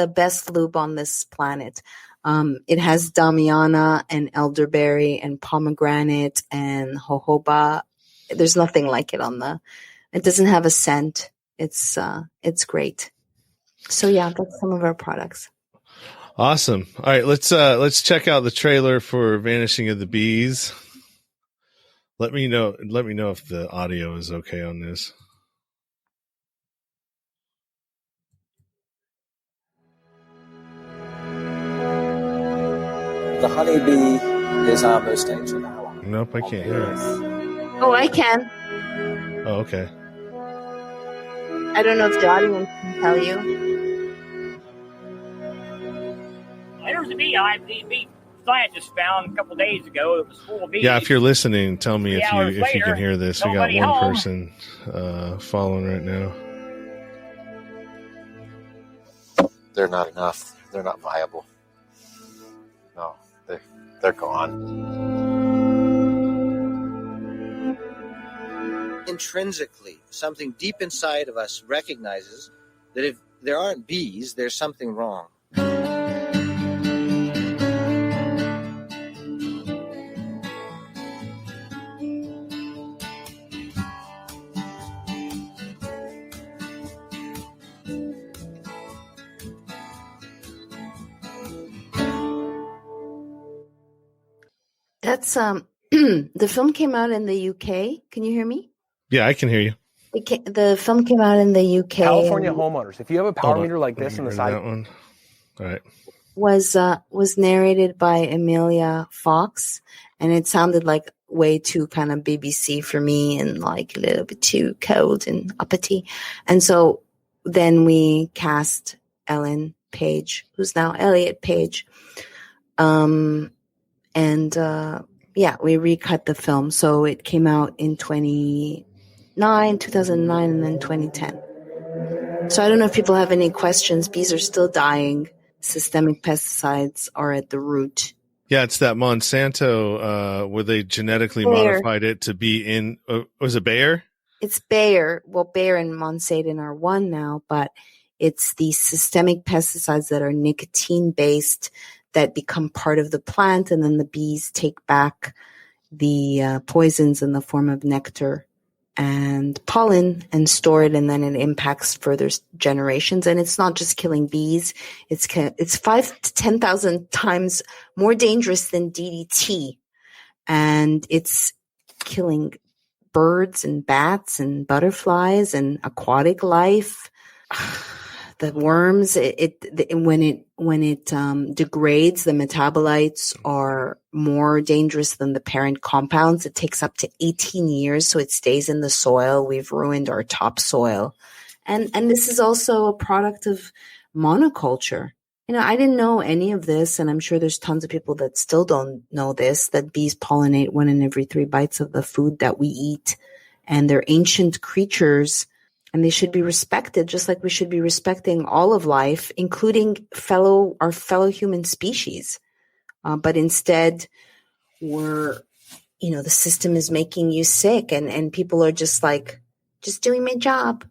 best lube on this planet. It has damiana and elderberry and pomegranate and jojoba. There's nothing like it it doesn't have a scent. It's great. So yeah, that's some of our products. Awesome. All right, let's check out the trailer for Vanishing of the Bees. Let me know if the audio is okay on this. The honeybee is our most ancient ally. Nope, I can't hear it. Oh, I can. Oh, okay. I don't know if the audience can tell you. There's a bee scientists found a couple days ago. It was full of bees. Yeah, if you're listening, tell me if you can hear this. We got nobody one home. person following right now. They're not enough. They're not viable. No, they're gone. Intrinsically, something deep inside of us recognizes that if there aren't bees, there's something wrong. That's the film came out in the UK. Can you hear me? Yeah, I can hear you. The film came out in the UK. California homeowners. If you have a power meter like this Let on me the hear side, that one. All right. Was narrated by Amelia Fox, and it sounded like way too kind of BBC for me, and like a little bit too cold and uppity. And so then we cast Ellen Page, who's now Elliot Page. We recut the film. So it came out in 2009, and then 2010. So I don't know if people have any questions. Bees are still dying. Systemic pesticides are at the root. Yeah, it's that Monsanto where they genetically modified it to be in. Was it Bayer? It's Bayer. Well, Bayer and Monsanto are one now, but it's the systemic pesticides that are nicotine based that become part of the plant, and then the bees take back the poisons in the form of nectar and pollen and store it, and then it impacts further generations. And it's not just killing bees; it's 5,000 to 10,000 times more dangerous than DDT, and it's killing birds and bats and butterflies and aquatic life. The worms, when it degrades, the metabolites are more dangerous than the parent compounds. It takes up to 18 years, so it stays in the soil. We've ruined our topsoil, and this is also a product of monoculture. You know, I didn't know any of this, and I'm sure there's tons of people that still don't know this, that bees pollinate 1 in every 3 bites of the food that we eat, and they're ancient creatures. And they should be respected, just like we should be respecting all of life, including our fellow human species. But instead, the system is making you sick, and people are just doing my job,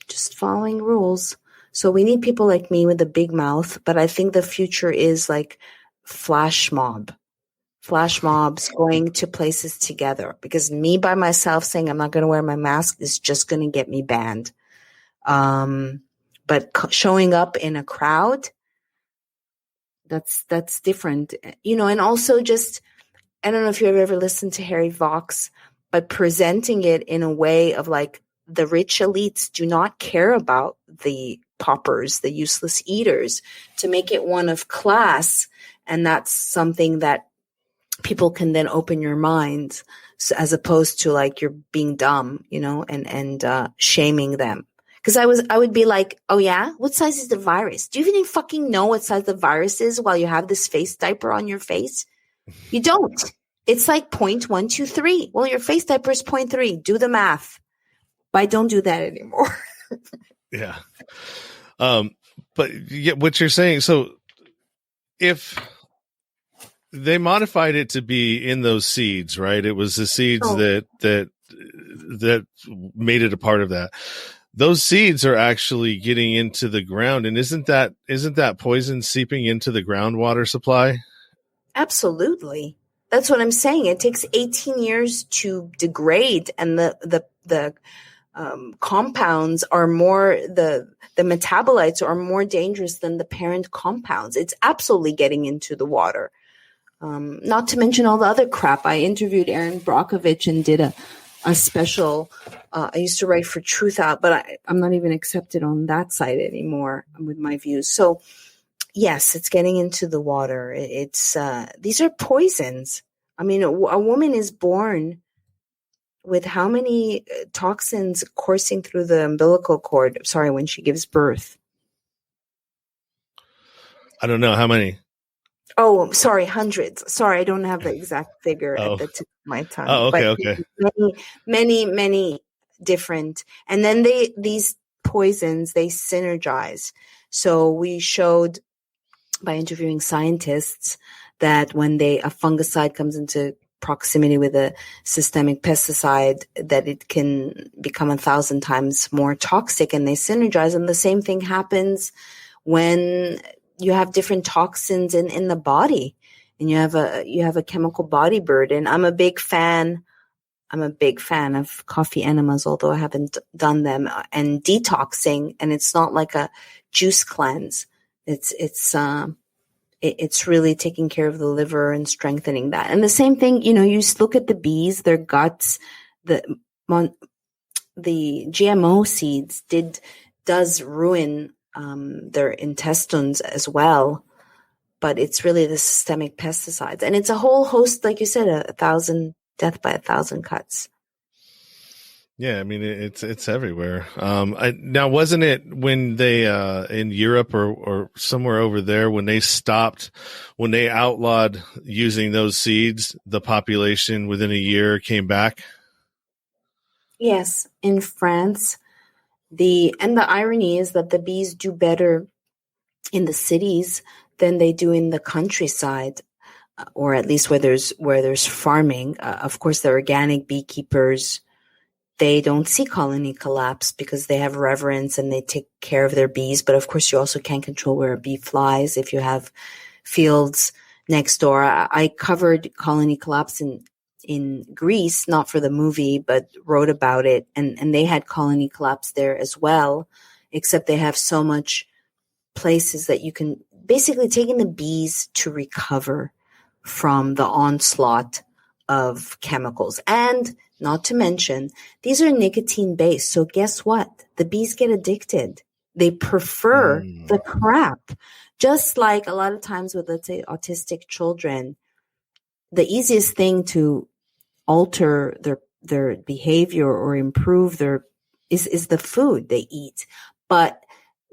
just following rules. So we need people like me with a big mouth. But I think the future is like flash mobs going to places together, because me by myself saying I'm not going to wear my mask is just going to get me banned. But showing up in a crowd, that's different, and also just, I don't know if you've ever listened to Harry Vox, but presenting it in a way of like the rich elites do not care about the paupers, the useless eaters, to make it one of class. And that's something that people can then open your mind, as opposed to like you're being dumb, and shaming them. Because I would be like, oh yeah, what size is the virus? Do you even fucking know what size the virus is while you have this face diaper on your face? You don't. It's like 0.123. Well, your face diaper is 0.3. Do the math. But I don't do that anymore. Yeah. But yeah, what you're saying, so if they modified it to be in those seeds, right? It was the seeds that made it a part of that. Those seeds are actually getting into the ground, and isn't that poison seeping into the groundwater supply? Absolutely. That's what I'm saying. It takes 18 years to degrade, and the compounds are more, the metabolites are more dangerous than the parent compounds. It's absolutely getting into the water. Not to mention all the other crap. I interviewed Aaron Brockovich and did a special. I used to write for Truth Out, but I'm not even accepted on that site anymore with my views. So yes, it's getting into the water. It's these are poisons. I mean, a woman is born with how many toxins coursing through the umbilical cord? Sorry, when she gives birth. I don't know how many. Oh, sorry, hundreds. Sorry, I don't have the exact figure at the tip of my tongue. Oh, okay, okay. Many different. And then these poisons, they synergize. So we showed by interviewing scientists that when a fungicide comes into proximity with a systemic pesticide, that it can become 1,000 times more toxic, and they synergize. And the same thing happens when you have different toxins in the body, and you have a chemical body burden. I'm a big fan of coffee enemas, although I haven't done them, and detoxing. And it's not like a juice cleanse. It's really taking care of the liver and strengthening that. And the same thing, you look at the bees, their guts, the GMO seeds does ruin their intestines as well, but it's really the systemic pesticides, and it's a whole host, like you said, 1,000 death by 1,000 cuts. Yeah, I mean it's everywhere. Now, wasn't it when they in Europe or somewhere over there when they outlawed using those seeds, the population within a year came back? Yes, in France. The irony is that the bees do better in the cities than they do in the countryside, or at least where there's farming. Of course, the organic beekeepers, they don't see colony collapse because they have reverence and they take care of their bees. But of course, you also can't control where a bee flies if you have fields next door. I covered colony collapse in Greece, not for the movie, but wrote about it. And they had colony collapse there as well, except they have so much places that you can basically taking the bees to recover from the onslaught of chemicals. And not to mention, these are nicotine based. So guess what? The bees get addicted. They prefer the crap. Just like a lot of times with, let's say, autistic children, the easiest thing to alter their behavior or improve is the food they eat. But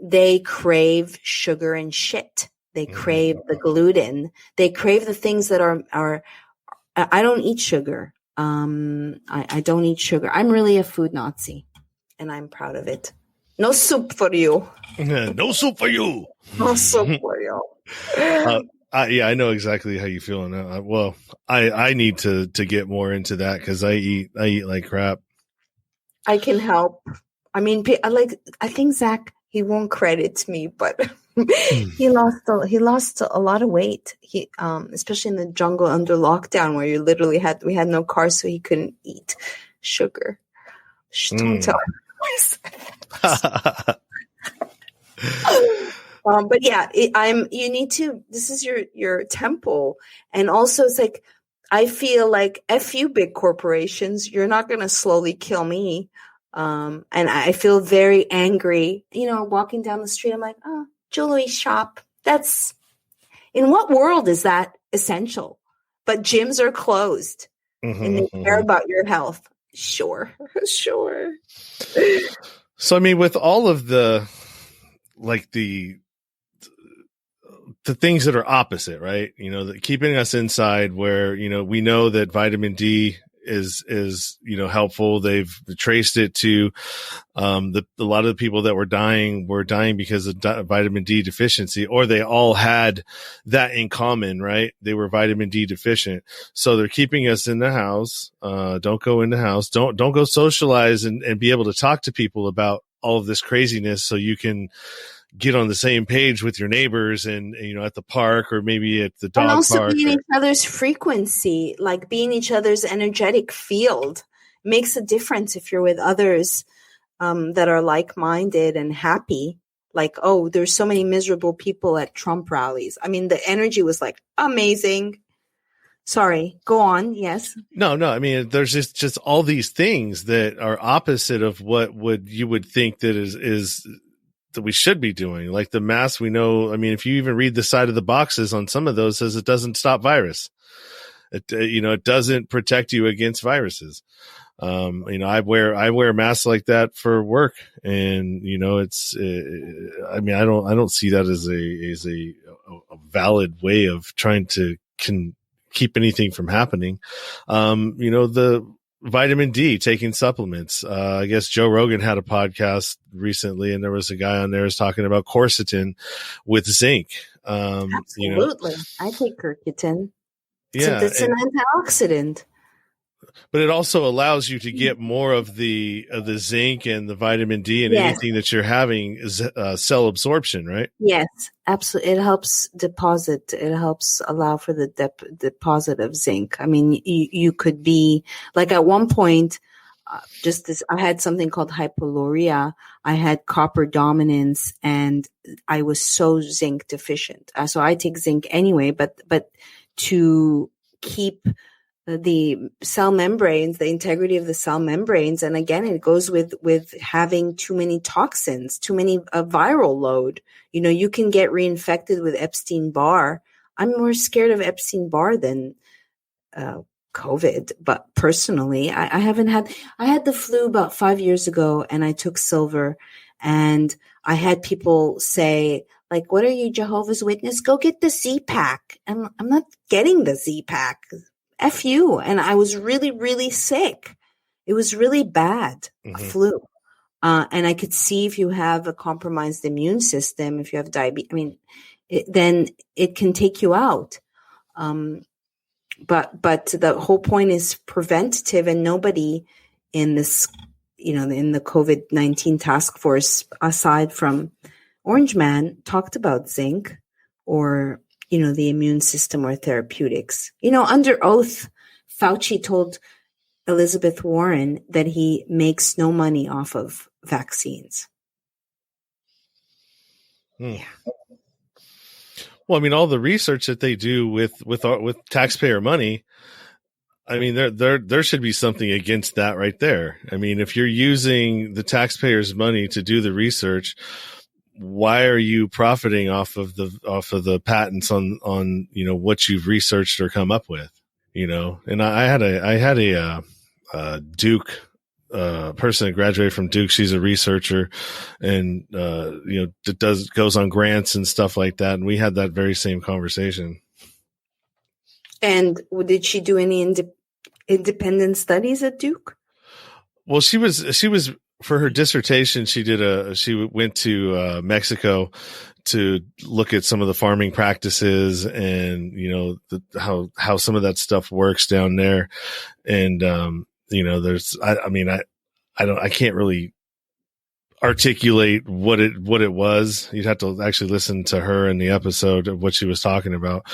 they crave sugar and shit. They crave the gluten. They crave the things that are I don't eat sugar. I don't eat sugar. I'm really a food Nazi, and I'm proud of it. No soup for you. No soup for you. No soup for you. Yeah, I know exactly how you feel. Well, I need to get more into that because I eat like crap. I can help. I mean, I think Zach, he won't credit me, but he lost a lot of weight. He especially in the jungle under lockdown where you literally we had no cars, so he couldn't eat sugar. Don't tell him. But yeah, you need to, this is your temple. And also it's like, I feel like F you big corporations, you're not going to slowly kill me. And I feel very angry, walking down the street. I'm like, oh, jewelry shop. In what world is that essential? But gyms are closed and they care about your health. Sure. So, I mean, with all of the things that are opposite, right? You know, keeping us inside where, you know, we know that vitamin D is, you know, helpful. They've traced it to, a lot of the people that were dying because of vitamin D deficiency, or they all had that in common, right? They were vitamin D deficient. So they're keeping us in the house. Don't go in the house. Don't go socialize and be able to talk to people about all of this craziness so you can get on the same page with your neighbors and, you know, at the park or maybe at the dog and also park. Be in each other's frequency, like be in each other's energetic field makes a difference if you're with others that are like-minded and happy. Like, oh, there's so many miserable people at Trump rallies. I mean, the energy was like amazing. Sorry, go on. Yes. No. I mean, there's just all these things that are opposite of what you would think that is that we should be doing. Like the mask, we know. I mean, if you even read the side of the boxes on some of those, says it doesn't stop virus. It doesn't protect you against viruses. I wear masks like that for work, and it's. I mean, I don't see that as a valid way of trying to keep anything from happening. The vitamin D, taking supplements. I guess Joe Rogan had a podcast recently, and there was a guy on there who's talking about quercetin with zinc. Absolutely, I take quercetin. Yeah, it's an antioxidant. But it also allows you to get more of the zinc and the vitamin D and anything that you're having is cell absorption, right? Yes, absolutely. It helps deposit. It helps allow for the deposit of zinc. I mean, you could be like at one point, I had something called hypoluria. I had copper dominance, and I was so zinc deficient. So I take zinc anyway, but to keep the cell membranes, the integrity of the cell membranes. And again, it goes with having too many toxins, too many viral load. You can get reinfected with Epstein-Barr. I'm more scared of Epstein-Barr than COVID, but personally, I had the flu about 5 years ago, and I took silver, and I had people say, like, what are you, Jehovah's Witness? Go get the Z-Pack. And I'm not getting the Z-Pack. F you. And I was really, really sick. It was really bad, flu. And I could see if you have a compromised immune system, if you have diabetes, then it can take you out. But the whole point is preventative, and nobody in this, in the COVID-19 task force, aside from Orange Man, talked about zinc or the immune system or therapeutics. Under oath, Fauci told Elizabeth Warren that he makes no money off of vaccines. Yeah. Well, I mean, all the research that they do with taxpayer money, I mean, there should be something against that right there. I mean, if you're using the taxpayers' money to do the research, why are you profiting off of the patents on what you've researched or come up with? And I had a Duke person that graduated from Duke. She's a researcher, and goes on grants and stuff like that. And we had that very same conversation. And did she do any independent studies at Duke? Well, she was. For her dissertation, she went to Mexico to look at some of the farming practices and, how some of that stuff works down there. And, I can't really articulate what it was. You'd have to actually listen to her in the episode of what she was talking about.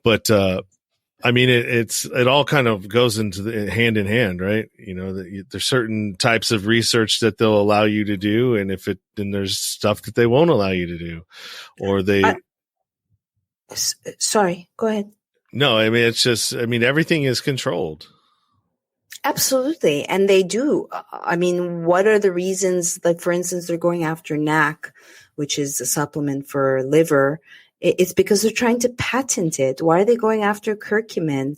But, it all kind of goes into the hand in hand, right? There's certain types of research that they'll allow you to do, and then there's stuff that they won't allow you to do, or they. Sorry, go ahead. No, it's just, everything is controlled. Absolutely, and they do. What are the reasons? Like, for instance, they're going after NAC, which is a supplement for liver. It's because they're trying to patent it. Why are they going after curcumin?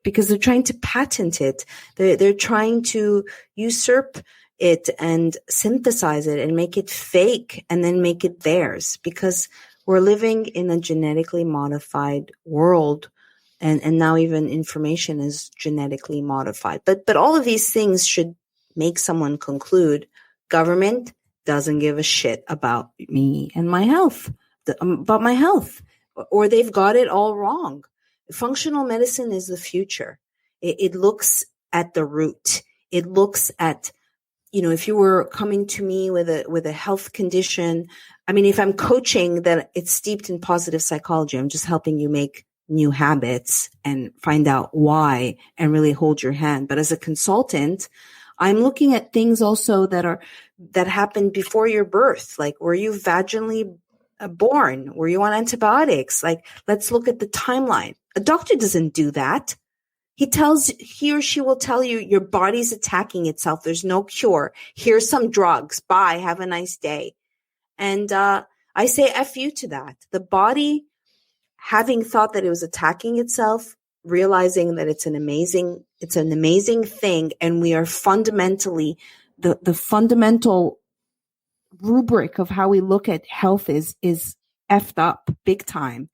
Because they're trying to patent it. They're trying to usurp it and synthesize it and make it fake and then make it theirs, because we're living in a genetically modified world. And now even information is genetically modified. But all of these things should make someone conclude government doesn't give a shit about me and my health, about my health, or they've got it all wrong. Functional medicine is the future. It looks at the root. It looks at, if you were coming to me with a health condition, I mean, if I'm coaching, that it's steeped in positive psychology. I'm just helping you make new habits and find out why and really hold your hand. But as a consultant, I'm looking at things also that happened before your birth. Like, were you vaginally born? Were you on antibiotics? Like, let's look at the timeline. A doctor doesn't do that. He or she will tell you your body's attacking itself. There's no cure. Here's some drugs. Bye. Have a nice day. And I say F you to that. The body, having thought that it was attacking itself, realizing that it's an amazing thing, and we are fundamentally the fundamental rubric of how we look at health is effed up big time.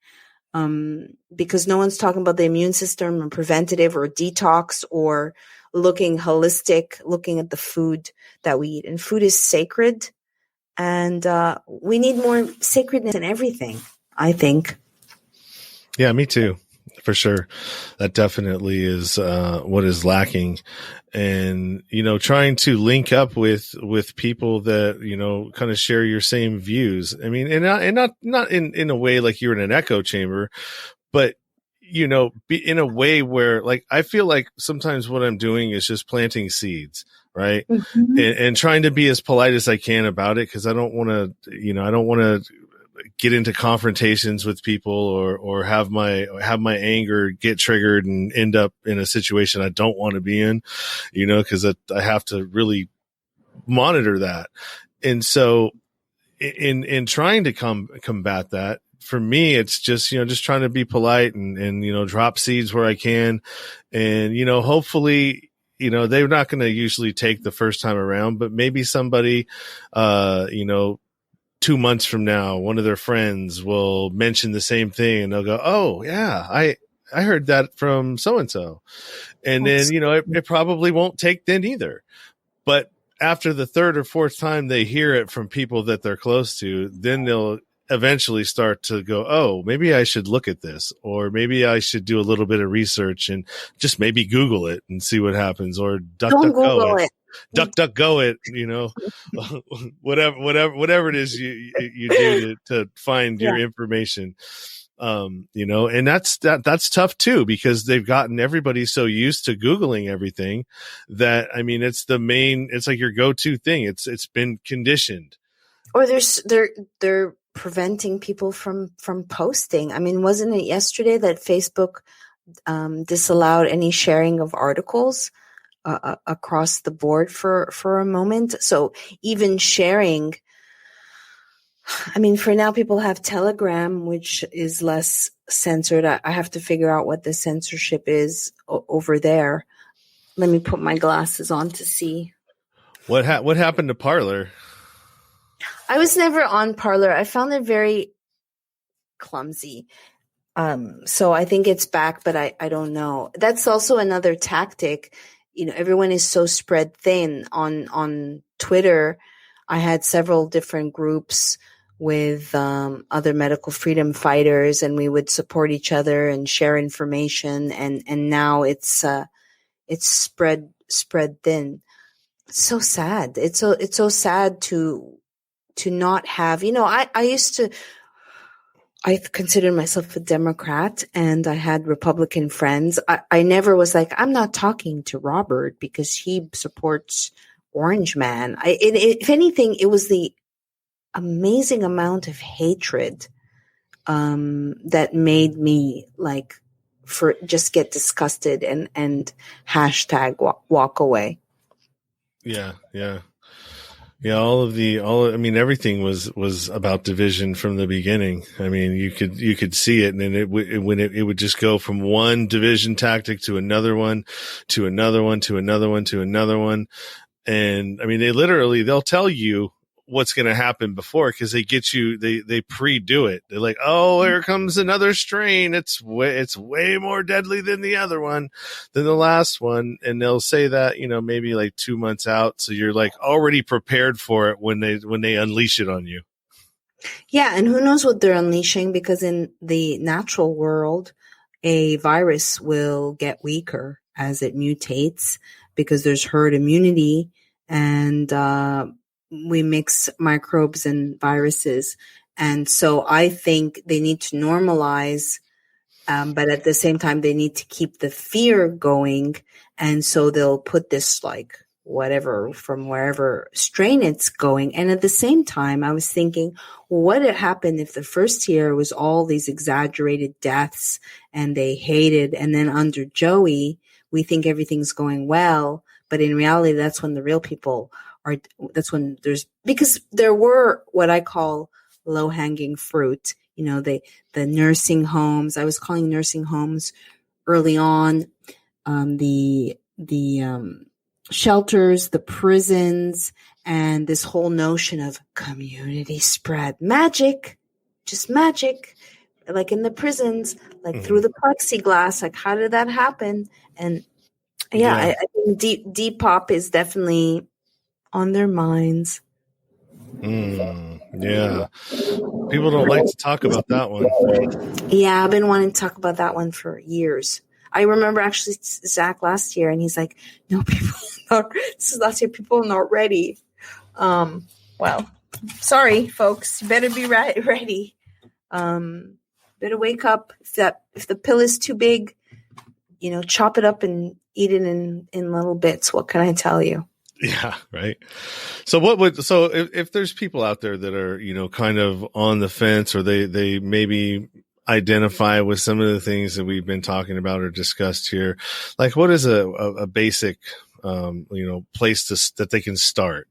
Because no one's talking about the immune system or preventative or detox or looking holistic, looking at the food that we eat. And food is sacred, and we need more sacredness in everything, I think. Yeah, me too. For sure. That definitely is what is lacking. And, trying to link up with people that, kind of share your same views. I mean, and not in a way like you're in an echo chamber, but, be in a way where, like, I feel like sometimes what I'm doing is just planting seeds. Right. Mm-hmm. And trying to be as polite as I can about it. 'Cause I don't want to, get into confrontations with people or have my anger get triggered and end up in a situation I don't want to be in, cause I have to really monitor that. And so in trying to combat that, for me, it's just, just trying to be polite and drop seeds where I can. And, hopefully, they're not going to usually take the first time around, but maybe somebody, 2 months from now, one of their friends will mention the same thing and they'll go, "Oh yeah, I heard that from so-and-so." And then, it probably won't take then either. But after the third or fourth time they hear it from people that they're close to, then they'll eventually start to go, "Oh, maybe I should look at this, or maybe I should do a little bit of research and just maybe Google it and see what happens, or DuckDuckGo it. DuckDuckGo it, whatever it is you do to find your information, and that's tough too, because they've gotten everybody so used to Googling everything that, I mean, it's like your go-to thing. It's been conditioned. Or they're preventing people from posting. I mean, wasn't it yesterday that Facebook disallowed any sharing of articles across the board for a moment? So even sharing, I mean, for now people have Telegram, which is less censored. I have to figure out what the censorship is over there. Let me put my glasses on to see. What happened to Parler? I was never on Parler. I found it very clumsy. So I think it's back, but I don't know. That's also another tactic. Everyone is so spread thin on Twitter. I had several different groups with other medical freedom fighters, and we would support each other and share information. And now it's spread thin. It's so sad. It's so sad to not have. I considered myself a Democrat, and I had Republican friends. I never was like, I'm not talking to Robert because he supports Orange Man. If anything, it was the amazing amount of hatred that made me just get disgusted and hashtag walk away. Yeah. Everything was about division from the beginning. I mean, you could see it, and then it would just go from one division tactic to another one, to another one, to another one, to another one. And I mean, they'll tell you what's going to happen before, because they get you, they pre-do it. They're like, oh, here comes another strain. It's way more deadly than the other one, than the last one. And they'll say that, maybe like 2 months out. So you're like already prepared for it when they unleash it on you. Yeah. And who knows what they're unleashing, because in the natural world, a virus will get weaker as it mutates because there's herd immunity, and, we mix microbes and viruses. And so I think they need to normalize, but at the same time, they need to keep the fear going. And so they'll put this like whatever from wherever strain it's going. And at the same time, I was thinking, what would happen if the first year was all these exaggerated deaths and they hated, and then under Joey, we think everything's going well. But in reality, that's when the real people because there were what I call low hanging fruit, the nursing homes. I was calling nursing homes early on, the shelters, the prisons, and this whole notion of community spread magic, just magic, like in the prisons, like through the plexiglass. Like, how did that happen? And I think Depop is definitely on their minds. Yeah. People don't like to talk about that one. Yeah, I've been wanting to talk about that one for years. I remember actually Zach last year, and he's like, no, this is last year, people are not ready. Well, sorry, folks. You better be ready. Better wake up. If the pill is too big, chop it up and eat it in little bits. What can I tell you? Yeah. Right. So if there's people out there that are, kind of on the fence, or they maybe identify with some of the things that we've been talking about or discussed here, like what is a basic, place that they can start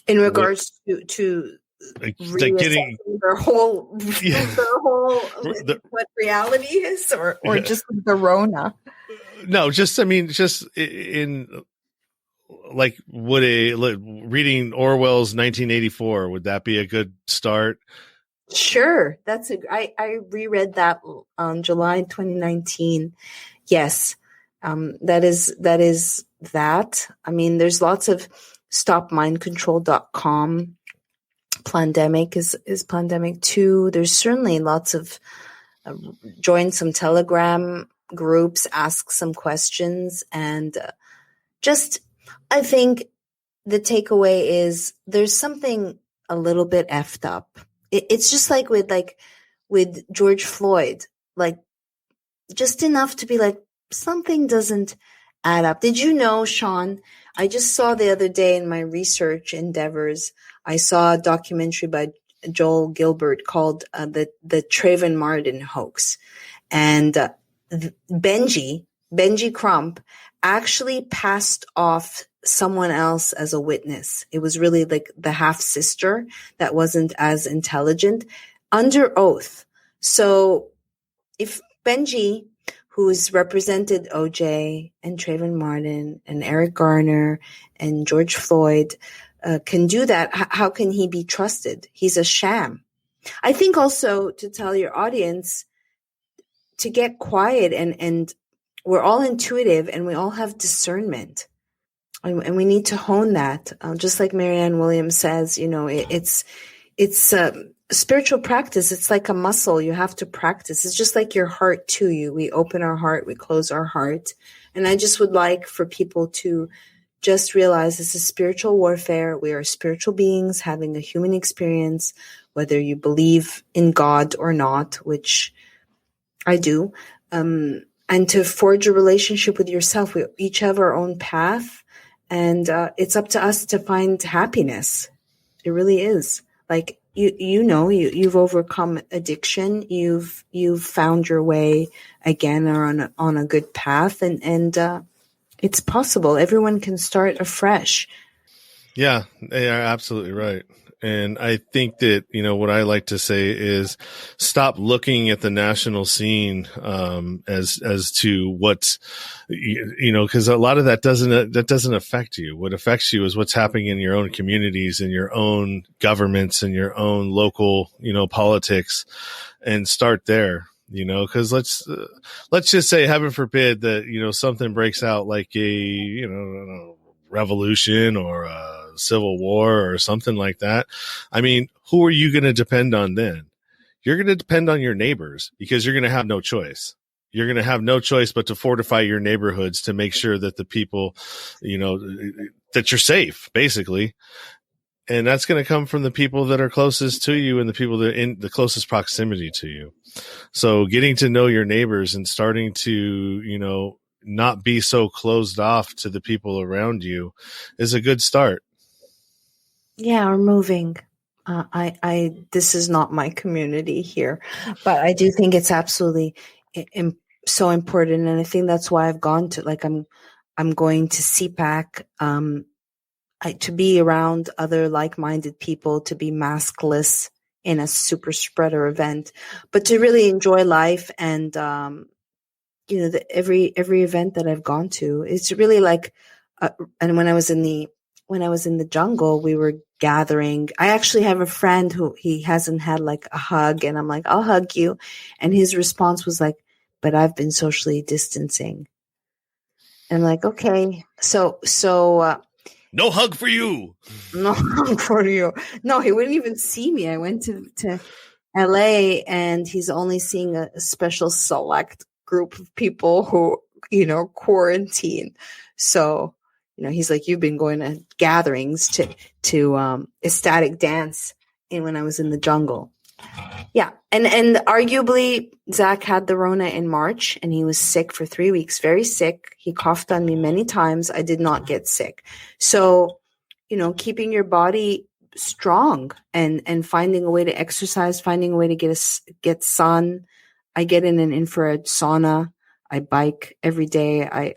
in regards to like getting their whole what reality is, or just the Rona? No, just in like, reading Orwell's 1984, would that be a good start? Sure. I reread that on July 2019. Yes. That is that. I mean, there's lots of stopmindcontrol.com. Plandemic is Plandemic 2. There's certainly lots of join some Telegram groups, ask some questions, and I think the takeaway is there's something a little bit effed up. It's just like with George Floyd, like just enough to be like, something doesn't add up. Did you know, Sean, I just saw the other day in my research endeavors, I saw a documentary by Joel Gilbert called the Trayvon Martin hoax. And Benji Crump actually passed off someone else as a witness. It was really like the half sister that wasn't as intelligent, under oath. So if Benji, who's represented OJ and Trayvon Martin and Eric Garner and George Floyd, can do that, how can he be trusted? He's a sham. I think also to tell your audience to get quiet, and we're all intuitive and we all have discernment. And we need to hone that. Just like Marianne Williams says, it's a spiritual practice. It's like a muscle. You have to practice. It's just like your heart too. We open our heart, we close our heart. And I just would like for people to just realize this is spiritual warfare. We are spiritual beings having a human experience, whether you believe in God or not, which I do. And to forge a relationship with yourself. We each have our own path. And it's up to us to find happiness. It really is. Like you've overcome addiction. You've found your way again, or on a good path, and it's possible. Everyone can start afresh. Yeah, they are absolutely right. And I think that, what I like to say is stop looking at the national scene, as to what's, cause a lot of that doesn't affect you. What affects you is what's happening in your own communities, in your own governments, in your own local, politics, and start there. Cause let's just say, heaven forbid that, something breaks out like a, revolution or a civil war or something like that. I mean, who are you going to depend on then? You're going to depend on your neighbors, because you're going to have no choice. You're going to have no choice but to fortify your neighborhoods to make sure that the people, that you're safe, basically. And that's going to come from the people that are closest to you and the people that are in the closest proximity to you. So getting to know your neighbors and starting to, not be so closed off to the people around you is a good start. Yeah, or moving. This is not my community here, but I do think it's absolutely so important. And I think that's why I've gone to, I'm going to CPAC, to be around other like-minded people, to be maskless in a super spreader event, but to really enjoy life. And, every event that I've gone to, it's really like, and when I was in the jungle, we were gathering. I actually have a friend who he hasn't had like a hug, and I'm like, I'll hug you. And his response was like, but I've been socially distancing. And I'm like, okay, so no hug for you. No hug for you. No, he wouldn't even see me. I went to LA, and he's only seeing a special select group of people who, quarantine. So, he's like, you've been going to gatherings to ecstatic dance when I was in the jungle. Yeah. And arguably Zach had the Rona in March, and he was sick for 3 weeks, very sick. He coughed on me many times. I did not get sick. So, keeping your body strong and finding a way to exercise, finding a way to get sun. I get in an infrared sauna. I bike every day.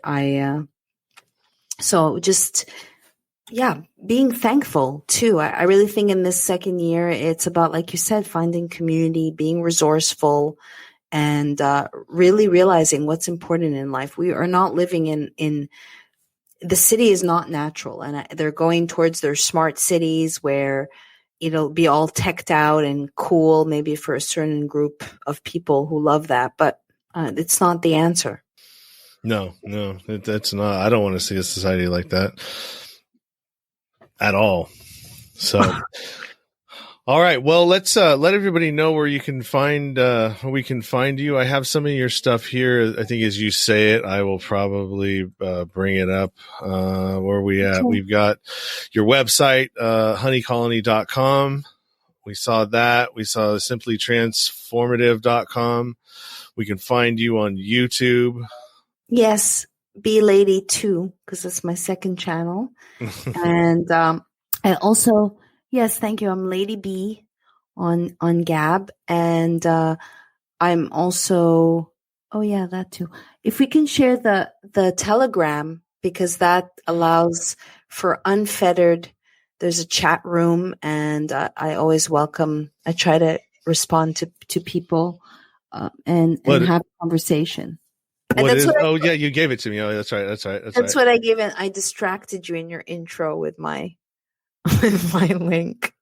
So just, being thankful too. I really think in this second year, it's about, like you said, finding community, being resourceful, and really realizing what's important in life. We are not living in the city is not natural, and they're going towards their smart cities where it'll be all teched out and cool, maybe for a certain group of people who love that, but it's not the answer. No, that's not. I don't want to see a society like that at all. So, all right. Well, let's let everybody know where you can find we can find you. I have some of your stuff here. I think as you say it, I will probably bring it up. Where are we at? Okay. We've got your website, honeycolony.com. We saw that. We saw simplytransformative.com. We can find you on YouTube. Yes, Bee Lady 2, because that's my second channel. And I also, yes, thank you. I'm Lady B on Gab. And I'm also, that too. If we can share the Telegram, because that allows for unfettered, there's a chat room, and I always welcome, I try to respond to people and have a conversation. And that's you gave it to me. Oh, that's right. That's what I gave it. I distracted you in your intro with my link.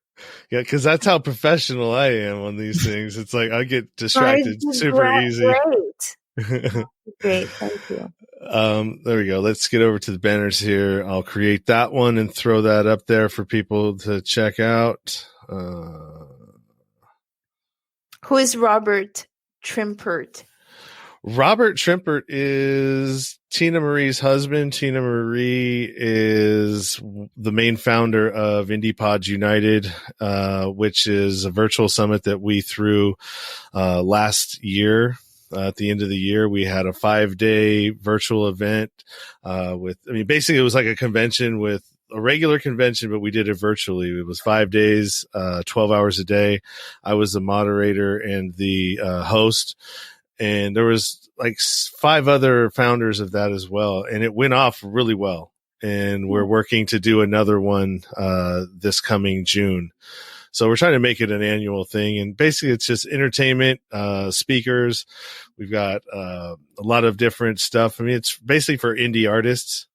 Yeah, because that's how professional I am on these things. It's like I get distracted super easy. Great, thank you. There we go. Let's get over to the banners here. I'll create that one and throw that up there for people to check out. Who is Robert Trimpert? Robert Trimpert is Tina Marie's husband. Tina Marie is the main founder of IndiePods United, which is a virtual summit that we threw last year. At the end of the year, we had a 5-day virtual event basically it was like a convention with a regular convention, but we did it virtually. It was 5 days, 12 hours a day. I was the moderator and the host. And there was like 5 other founders of that as well. And it went off really well. And we're working to do another one this coming June. So we're trying to make it an annual thing. And basically it's just entertainment, speakers. We've got a lot of different stuff. I mean, it's basically for indie artists.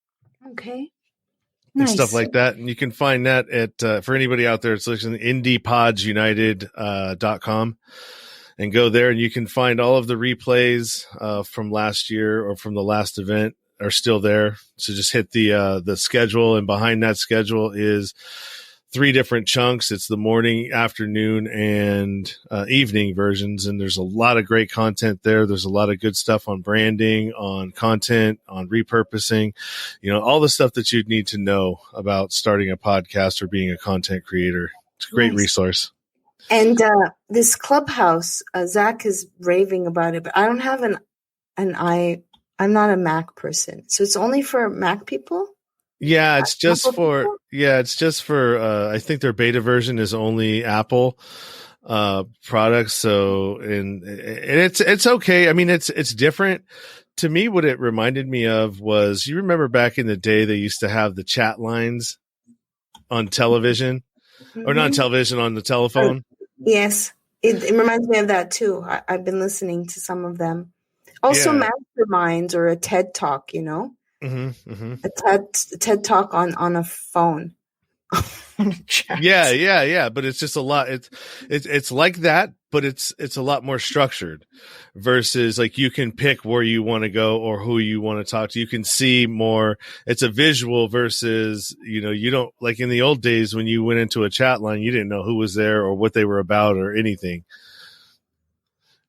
Okay. And Nice. stuff like that. And you can find that at, for anybody out there, it's listening, indiepodsunited.com. And go there and you can find all of the replays from last year or from the last event are still there. So just hit the schedule, and behind that schedule is 3 different chunks. It's the morning, afternoon, and evening versions. And there's a lot of great content there. There's a lot of good stuff on branding, on content, on repurposing, all the stuff that you'd need to know about starting a podcast or being a content creator. It's a great resource. And this Clubhouse, Zach is raving about it, but I don't have I'm not a Mac person. So it's only for Mac people? Yeah, it's just for I think their beta version is only Apple products. So, and it's okay. I mean, it's different. To me, what it reminded me of was, you remember back in the day, they used to have the chat lines on television, or not on television, on the telephone. Yes, it reminds me of that too. I've been listening to some of them. Also, masterminds or a TED Talk, a TED Talk on a phone. Yeah. But it's just a lot. It's like that, but it's a lot more structured versus like you can pick where you want to go or who you want to talk to. You can see more. It's a visual versus, you don't, like in the old days when you went into a chat line, you didn't know who was there or what they were about or anything.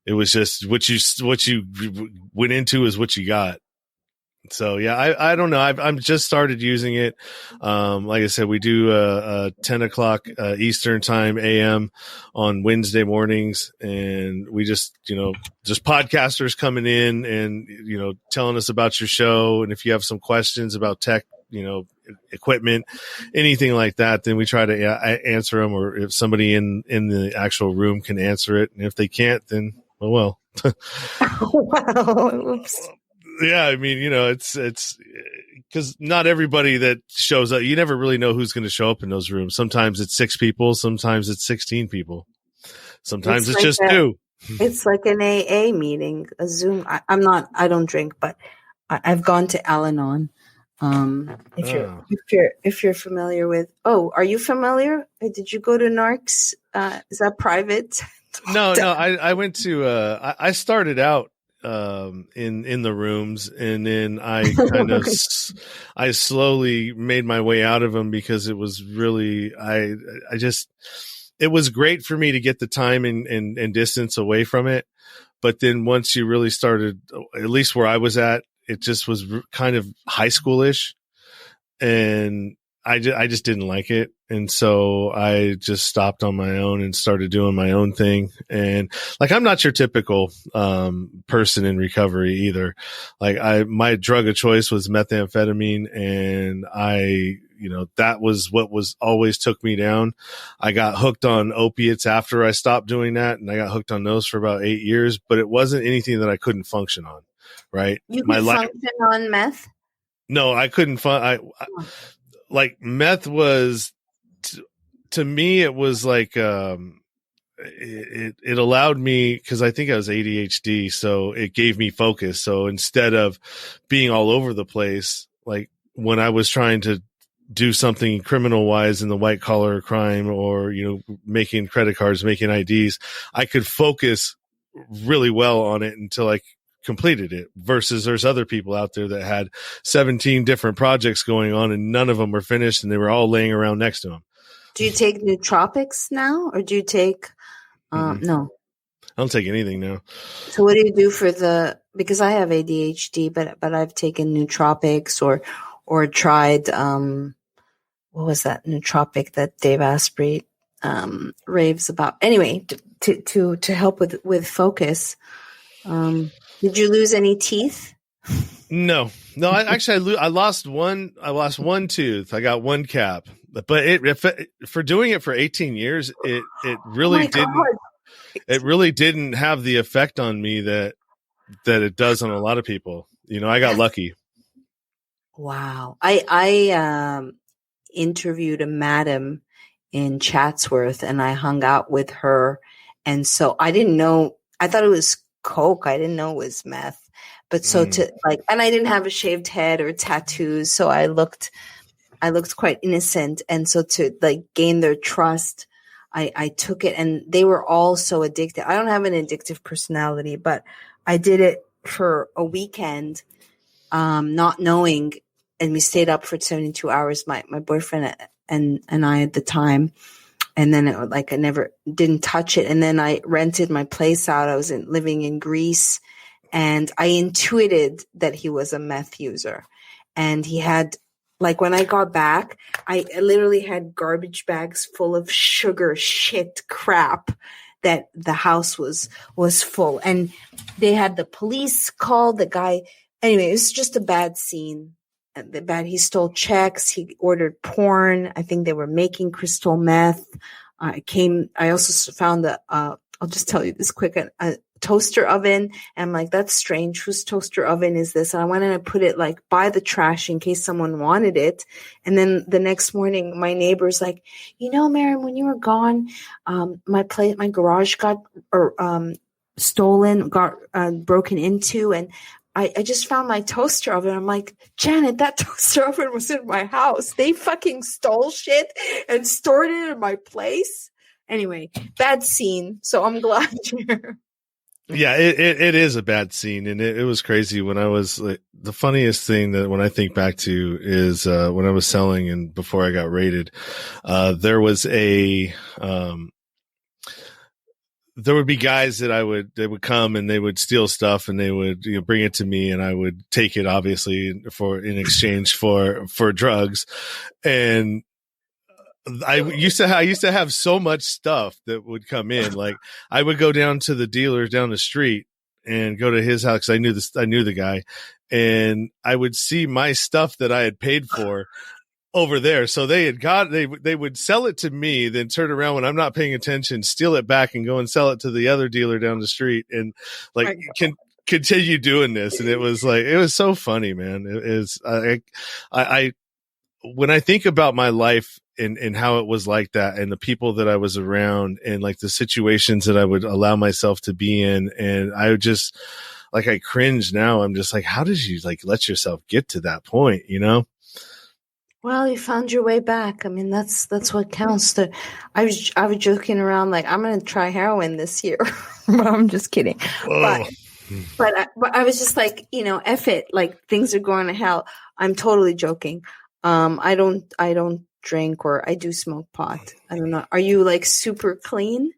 It was just what you went into is what you got. So yeah, I don't know. I'm just started using it. Like I said, we do 10 o'clock Eastern time AM on Wednesday mornings, and we just podcasters coming in and telling us about your show, and if you have some questions about tech, equipment, anything like that, then we try to answer them, or if somebody in the actual room can answer it, and if they can't, then well. Wow. Oops. Yeah, I mean, it's because not everybody that shows up, you never really know who's going to show up in those rooms. Sometimes it's 6 people, sometimes it's 16 people, sometimes it's just 2. It's like an AA meeting, a Zoom. I don't drink, but I've gone to Al-Anon. If you're familiar with, are you familiar? Did you go to NARCS? Is that private? No, I went to, I started out in the rooms, and then I kind of I slowly made my way out of them because it was really it was great for me to get the time and distance away from it, but then once you really started, at least where I was at, it just was kind of high schoolish, and I just didn't like it. And so I just stopped on my own and started doing my own thing. And like, I'm not your typical, person in recovery either. Like my drug of choice was methamphetamine, and that was what was always took me down. I got hooked on opiates after I stopped doing that, and I got hooked on those for about 8 years, but it wasn't anything that I couldn't function on. Right. You could function on meth? No, I couldn't like meth was, to me, it was like, it allowed me, because I think I was ADHD, so it gave me focus. So instead of being all over the place, like when I was trying to do something criminal wise in the white collar crime, or, making credit cards, making IDs, I could focus really well on it until I completed it, versus there's other people out there that had 17 different projects going on and none of them were finished, and they were all laying around next to them. Do you take nootropics now, or do you take no? I don't take anything now. So what do you do for because I have ADHD, but I've taken nootropics or tried what was that nootropic that Dave Asprey raves about? Anyway, to help with focus. Did you lose any teeth? No. I lost one. I lost one tooth. I got one cap, but for doing it for 18 years, it really didn't. God. It really didn't have the effect on me that it does on a lot of people. I got lucky. Wow. I interviewed a madam in Chatsworth, and I hung out with her. And so I didn't know, I thought it was coke. I didn't know it was meth. But so and I didn't have a shaved head or tattoos. So I looked quite innocent. And so to like gain their trust, I took it, and they were all so addicted. I don't have an addictive personality, but I did it for a weekend, not knowing, and we stayed up for 72 hours, my boyfriend and I at the time. And then I never didn't touch it. And then I rented my place out. I was living in Greece, and I intuited that he was a meth user. And he had, like, when I got back, I literally had garbage bags full of sugar, shit, crap, that the house was full. And they had the police call the guy. Anyway, it was just a bad scene. He stole checks. He ordered porn. I think they were making crystal meth. I also found I'll just tell you this quick, a toaster oven. And I'm like, that's strange. Whose toaster oven is this? And I went and I put it like by the trash in case someone wanted it. And then the next morning, my neighbor's like, Maryam, when you were gone, my garage got stolen, got broken into, and I just found my toaster oven. I'm like, Janet, that toaster oven was in my house. They fucking stole shit and stored it in my place. Anyway, bad scene. So I'm glad you're. Yeah, it is a bad scene. And it was crazy when I was like, the funniest thing that when I think back to is, when I was selling and before I got raided, there was there would be guys that they would come and they would steal stuff and they would bring it to me, and I would take it obviously in exchange for drugs. And I used to have so much stuff that would come in. Like I would go down to the dealer down the street and go to his house. I knew the guy, and I would see my stuff that I had paid for over there. So they would sell it to me, then turn around when I'm not paying attention, steal it back and go and sell it to the other dealer down the street, and like continue doing this. And it was so funny, man. It is, I when I think about my life and how it was like that, and the people that I was around, and like the situations that I would allow myself to be in, and I would just I cringe now. I'm just like, how did you let yourself get to that point? Well, you found your way back. I mean, that's what counts. I was joking around like I'm going to try heroin this year, but I'm just kidding. Whoa. But I was just like, F it. Like things are going to hell. I'm totally joking. I don't drink, or I do smoke pot. I don't know. Are you super clean?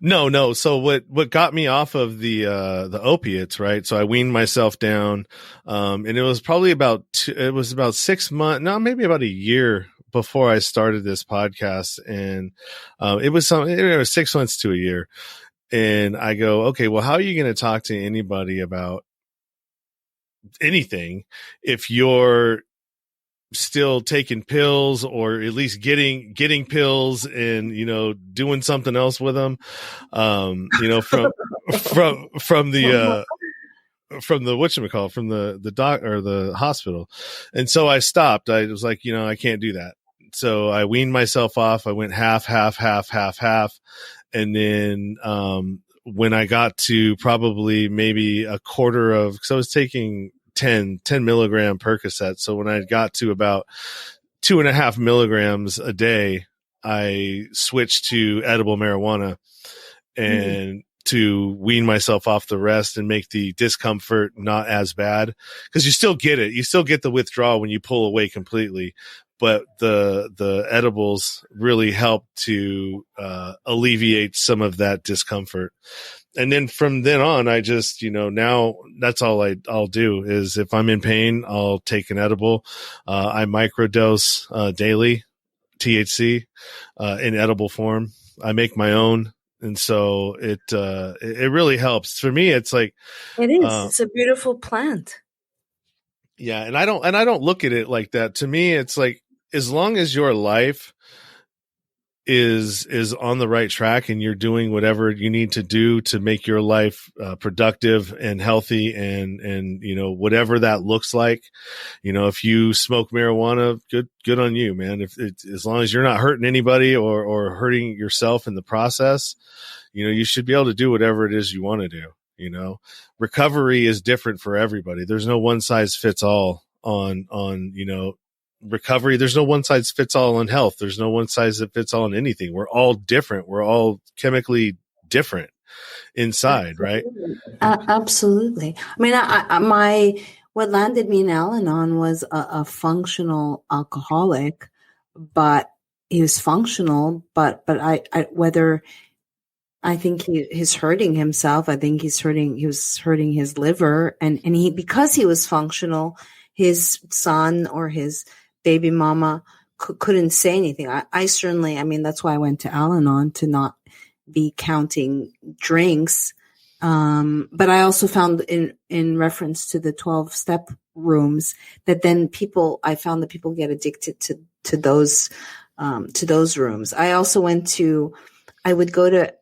No. So what got me off of the opiates, right? So I weaned myself down. And it was probably about 6 months, no, maybe about a year before I started this podcast. And, it was 6 months to a year. And I go, okay, well, how are you going to talk to anybody about anything if you're still taking pills, or at least getting pills and, doing something else with them, from the whatchamacallit, from the doc or the hospital. And so I stopped. I was like, I can't do that. So I weaned myself off. I went half. And then, when I got to probably maybe a quarter of, cause I was taking 10 milligram Percocet. So when I got to about 2.5 milligrams a day, I switched to edible marijuana and to wean myself off the rest and make the discomfort not as bad. Cause you still get it. You still get the withdrawal when you pull away completely. But the edibles really help to alleviate some of that discomfort. And then from then on, I just, now that's all I'll do is if I'm in pain, I'll take an edible. I microdose daily THC in edible form. I make my own. And so it really helps. For me, it's like it is. It's a beautiful plant. Yeah, and I don't look at it like that. To me, it's like as long as your life is on the right track and you're doing whatever you need to do to make your life productive and healthy and whatever that looks like. If you smoke marijuana, good on you, man. If as long as you're not hurting anybody or hurting yourself in the process, you should be able to do whatever it is you want to do. Recovery is different for everybody. There's no one size fits all on recovery. There's no one size fits all on health. There's no one size that fits all on anything. We're all different. We're all chemically different inside, right? Absolutely. I mean, what landed me in Al-Anon was a functional alcoholic, but he was functional, but I think he's hurting himself. I think he was hurting his liver, and because he was functional, his son or his baby mama couldn't say anything. I certainly, that's why I went to Al-Anon, to not be counting drinks. But I also found in reference to the 12-step rooms that then I found that people get addicted to those rooms. I also I would go to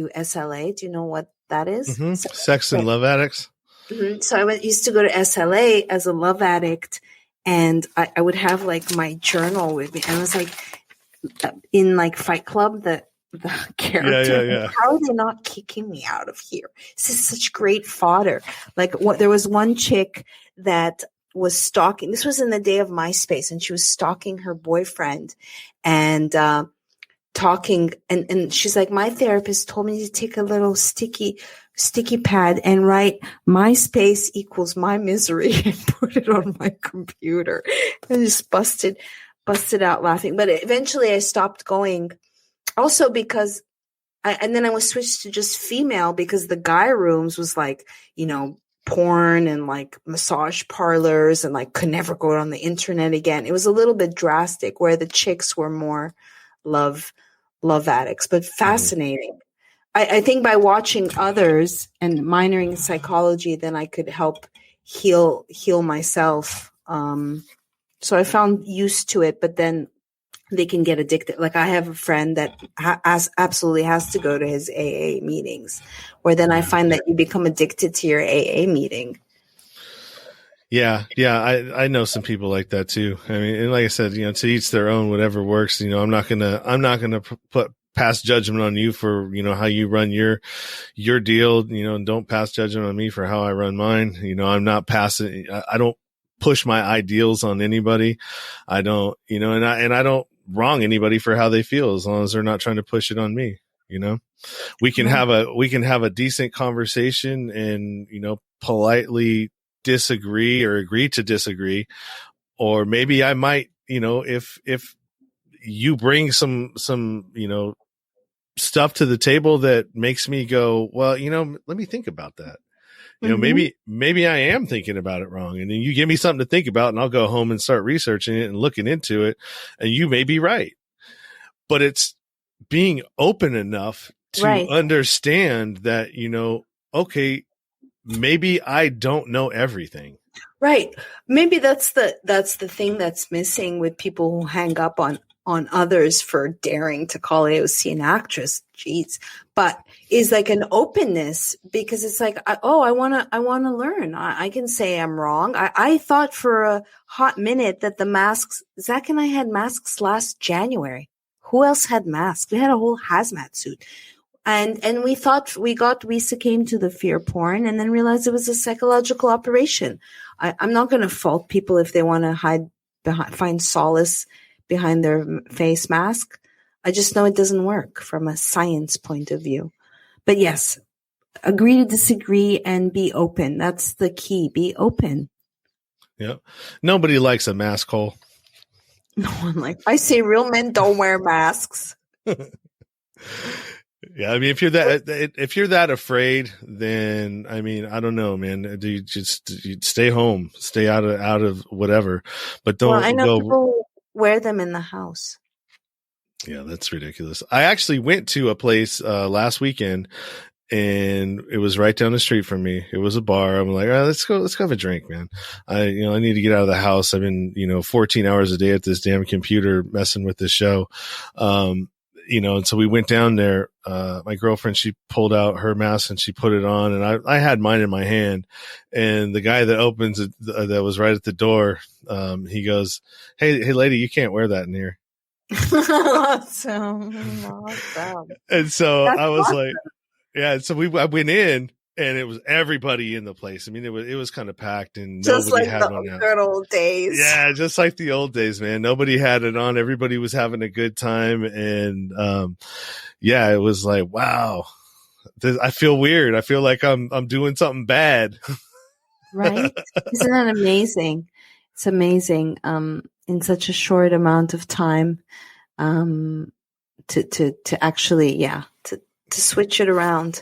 SLA. Do you know what that is? Mm-hmm. Sex and love addicts. Mm-hmm. So I used to go to SLA as a love addict, and I would have like my journal with me. And it was like in like Fight Club, the character. Yeah. How are they not kicking me out of here? This is such great fodder. Like there was one chick that was stalking. This was in the day of MySpace, and she was stalking her boyfriend and talking. And she's like, my therapist told me to take a little sticky pad and write MySpace equals my misery and put it on my computer. I just busted out laughing. But eventually I stopped going, also because and then I was switched to just female, because the guy rooms was like, porn and like massage parlors, and like could never go on the internet again. It was a little bit drastic, where the chicks were more love addicts, but fascinating. I think by watching others and minoring in psychology, then I could help heal myself. So I found used to it, but then they can get addicted. Like I have a friend that absolutely has to go to his AA meetings, where then I find that you become addicted to your AA meeting. Yeah. I know some people like that too. I mean, and like I said, to each their own, whatever works. I'm not gonna put pass judgment on you for, how you run your deal. Don't pass judgment on me for how I run mine. I'm not passing. I don't push my ideals on anybody. I don't, and I don't wrong anybody for how they feel, as long as they're not trying to push it on me. We can have a decent conversation and, politely disagree or agree to disagree. Or maybe I might, if you bring some, stuff to the table that makes me go, well, let me think about that. Maybe I am thinking about it wrong. And then you give me something to think about, and I'll go home and start researching it and looking into it. And you may be right, but it's being open enough to understand that, okay, maybe I don't know everything. Right. Maybe that's the thing that's missing with people who hang up on others for daring to call AOC an actress. Jeez. But is like an openness, because it's like, I want to learn. I can say I'm wrong. I thought for a hot minute that the masks, Zach and I had masks last January. Who else had masks? We had a whole hazmat suit. And we thought we succumbed to the fear porn, and then realized it was a psychological operation. I'm not going to fault people if they want to find solace behind their face mask. I just know it doesn't work from a science point of view. But yes, agree to disagree and be open. That's the key. Be open. Yeah. Nobody likes a mask hole. No one likes. I say real men don't wear masks. Yeah, I mean, if you're that afraid, then I mean, I don't know, man. Do you stay home, stay out of whatever, but don't. Well, I know people wear them in the house. Yeah, that's ridiculous. I actually went to a place last weekend, and it was right down the street from me. It was a bar. I'm like, all right, let's go have a drink, man. I need to get out of the house. I've been 14 hours a day at this damn computer messing with this show. and so we went down there. My girlfriend, she pulled out her mask and she put it on, and I had mine in my hand. And the guy that opens it, that was right at the door, he goes, Hey, lady, you can't wear that in here. Awesome. And so That's I was awesome. like, yeah. So I went in, and it was everybody in the place. I mean, it was kind of packed, and Just nobody like had the one out. good old days. Yeah, just like the old days, man. Nobody had it on. Everybody was having a good time, and it was like, wow. I feel weird. I feel like I'm doing something bad. Right? Isn't that amazing? It's amazing. In such a short amount of time, to actually, to switch it around.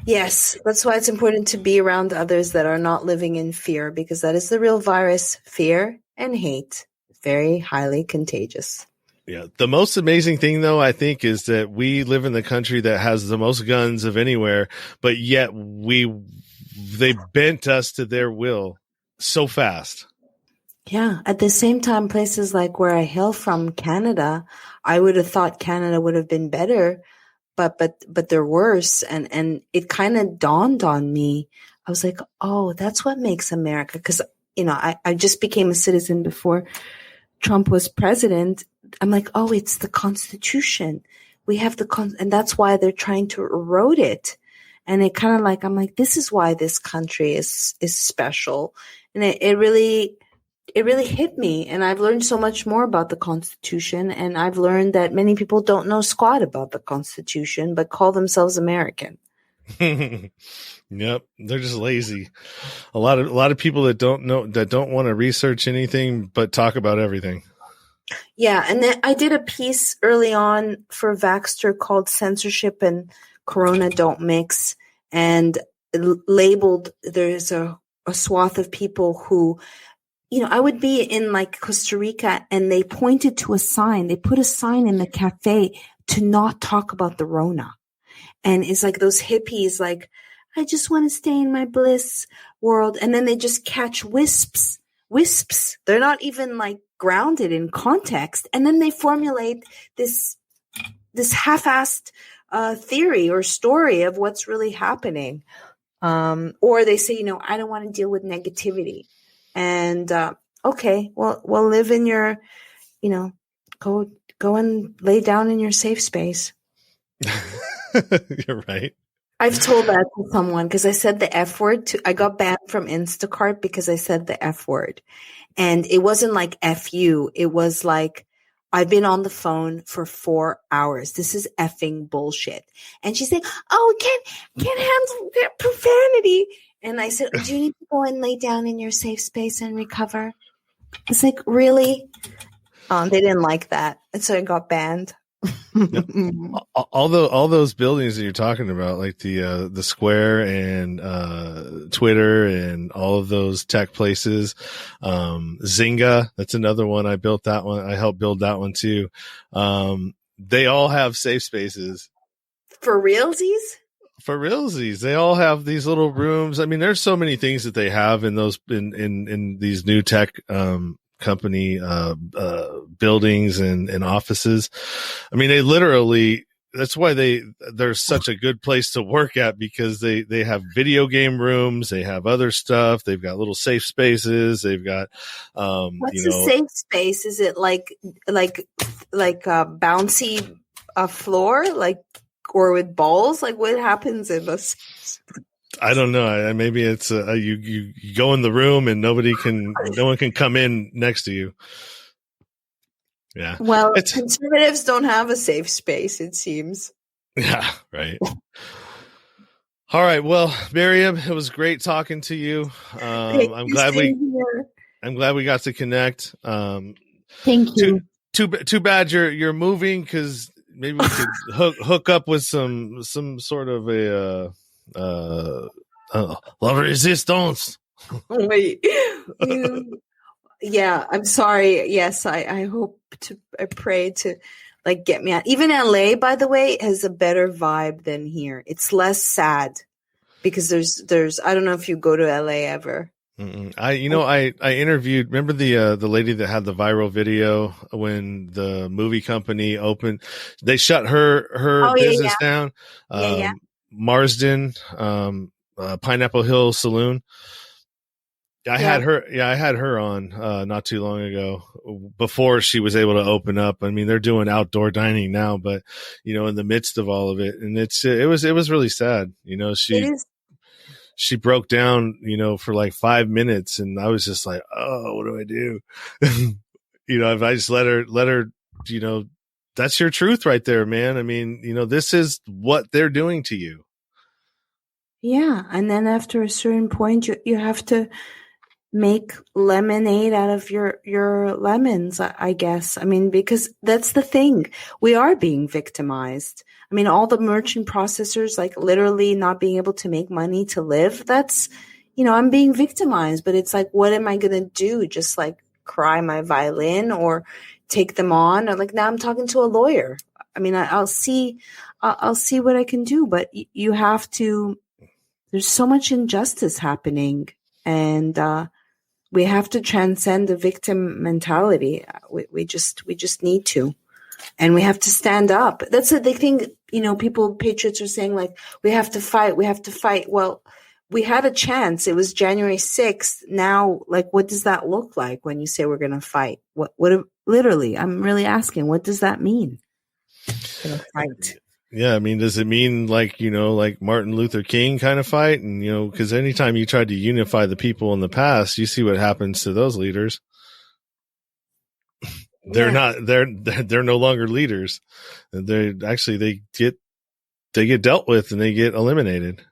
Yes, that's why it's important to be around others that are not living in fear, because that is the real virus. Fear and hate, very highly contagious. Yeah. The most amazing thing, though, I think, is that we live in the country that has the most guns of anywhere, but yet they bent us to their will so fast. Yeah. At the same time, places like where I hail from, Canada, I would have thought Canada would have been better, but they're worse. And it kind of dawned on me. I was like, oh, that's what makes America. Because, I just became a citizen before Trump was president. I'm like, oh, it's the Constitution. We have and that's why they're trying to erode it. And it kind of like, I'm like, this is why this country is special. And it really hit me. And I've learned so much more about the Constitution. And I've learned that many people don't know squat about the Constitution, but call themselves American. Yep. They're just lazy. A lot of people that don't want to research anything, but talk about everything. Yeah. And then I did a piece early on for Vaxxter called Censorship and Corona Don't Mix, and labeled, there's a swath of people who, I would be in like Costa Rica, and they pointed to a sign. They put a sign in the cafe to not talk about the Rona. And it's like those hippies, like, I just want to stay in my bliss world. And then they just catch wisps. They're not even like grounded in context. And then they formulate this half-assed theory or story of what's really happening. Or they say, I don't want to deal with negativity. And, okay, well, live in your, go and lay down in your safe space. You're right. I've told that to someone because I said the F word. I got banned from Instacart because I said the F word. And it wasn't like F you. It was like, I've been on the phone for 4 hours. This is effing bullshit. And she's like, oh, can't handle that profanity. And I said, do you need to go and lay down in your safe space and recover? It's like, really? They didn't like that. And so I got banned. All those buildings that you're talking about, like the Square and Twitter and all of those tech places, Zynga, that's another one. I built that one. I helped build that one too. They all have safe spaces. For realsies? For realsies, they all have these little rooms. I mean, there's so many things that they have in those in these new tech company buildings and offices. I mean, they literally, that's why they're such a good place to work at, because they have video game rooms, they have other stuff, they've got little safe spaces, they've got what's a safe space? Is it like a bouncy floor, like, or with balls? Like, what happens in this? I don't know. Maybe it's you go in the room and no one can come in next to you. Yeah. Well, conservatives don't have a safe space, it seems. Yeah. Right. All right. Well, Maryam, it was great talking to you. I'm glad we got to connect. Thank you. Too bad you're moving, because maybe we could hook up with some sort of a la resistance. Wait. Yeah, I'm sorry. Yes, I pray to like get me out. Even LA, by the way, has a better vibe than here. It's less sad because there's I don't know if you go to LA ever. I interviewed, remember the lady that had the viral video when the movie company opened, they shut her business down. Marsden, Pineapple Hill Saloon. I had her on, not too long ago before she was able to open up. I mean, they're doing outdoor dining now, but in the midst of all of it, and it was really sad. She broke down, for like 5 minutes, and I was just like, oh, what do I do? If I just let her, that's your truth right there, man. I mean, this is what they're doing to you. Yeah. And then after a certain point, you have to make lemonade out of your lemons, I guess. I mean, because that's the thing. We are being victimized. I mean, all the merchant processors, like literally not being able to make money to live, that's, I'm being victimized, but it's like, what am I going to do? Just like cry my violin or take them on? Or like, now I'm talking to a lawyer. I mean, I'll see what I can do, but you have to, there's so much injustice happening, and, we have to transcend the victim mentality. We just need to. And we have to stand up. That's the thing, patriots are saying, like, we have to fight. Well, we had a chance. It was January 6th. Now, like, what does that look like when you say we're going to fight? What literally, I'm really asking, what does that mean? Gonna fight. Yeah. I mean, does it mean like Martin Luther King kind of fight? And, because anytime you tried to unify the people in the past, you see what happens to those leaders. They're no longer leaders. They get dealt with and they get eliminated.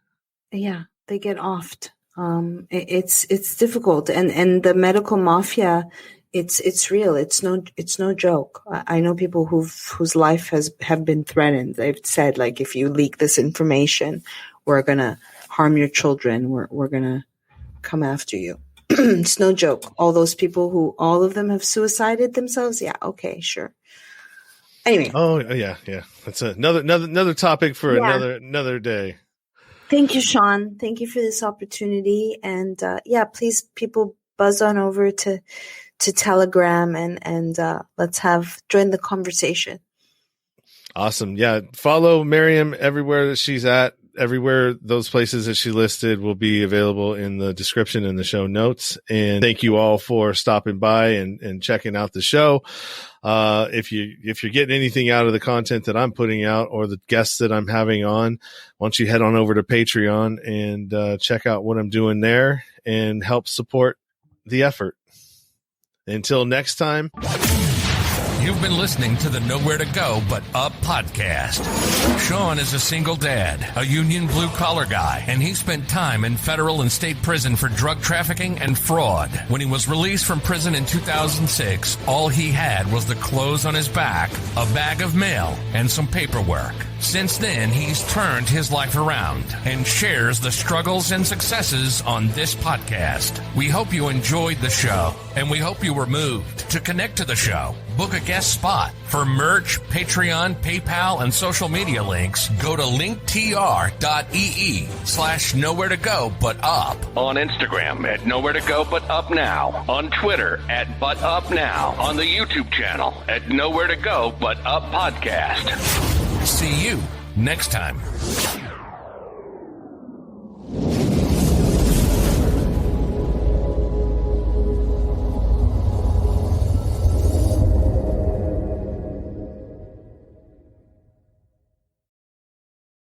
Yeah, they get offed. It's difficult, and the medical mafia, it's real. It's no joke. I know people whose life have been threatened. They've said, like, if you leak this information, we're gonna harm your children. We're gonna come after you. It's no joke. All those people who, all of them have suicided themselves. Yeah. Okay. Sure. Anyway. Oh yeah. That's another topic for another day. Thank you, Sean. Thank you for this opportunity. And please, people, buzz on over to Telegram and let's join the conversation. Awesome. Yeah. Follow Maryam everywhere that she's at. Everywhere those places that she listed will be available in the description and the show notes. And thank you all for stopping by and checking out the show. If you're getting anything out of the content that I'm putting out or the guests that I'm having on, why don't you head on over to Patreon and check out what I'm doing there and help support the effort. Until next time. You've been listening to the Nowhere to Go But Up podcast. Sean is a single dad, a union blue-collar guy, and he spent time in federal and state prison for drug trafficking and fraud. When he was released from prison in 2006, all he had was the clothes on his back, a bag of mail, and some paperwork. Since then, he's turned his life around and shares the struggles and successes on this podcast. We hope you enjoyed the show, and we hope you were moved. To connect to the show, book a guest spot. For merch, Patreon, PayPal, and social media links, go to linktr.ee/nowhere to go but up. On Instagram at Nowhere to Go But Up Now. On Twitter at But Up Now. On the YouTube channel at Nowhere to Go But Up Podcast. See you next time.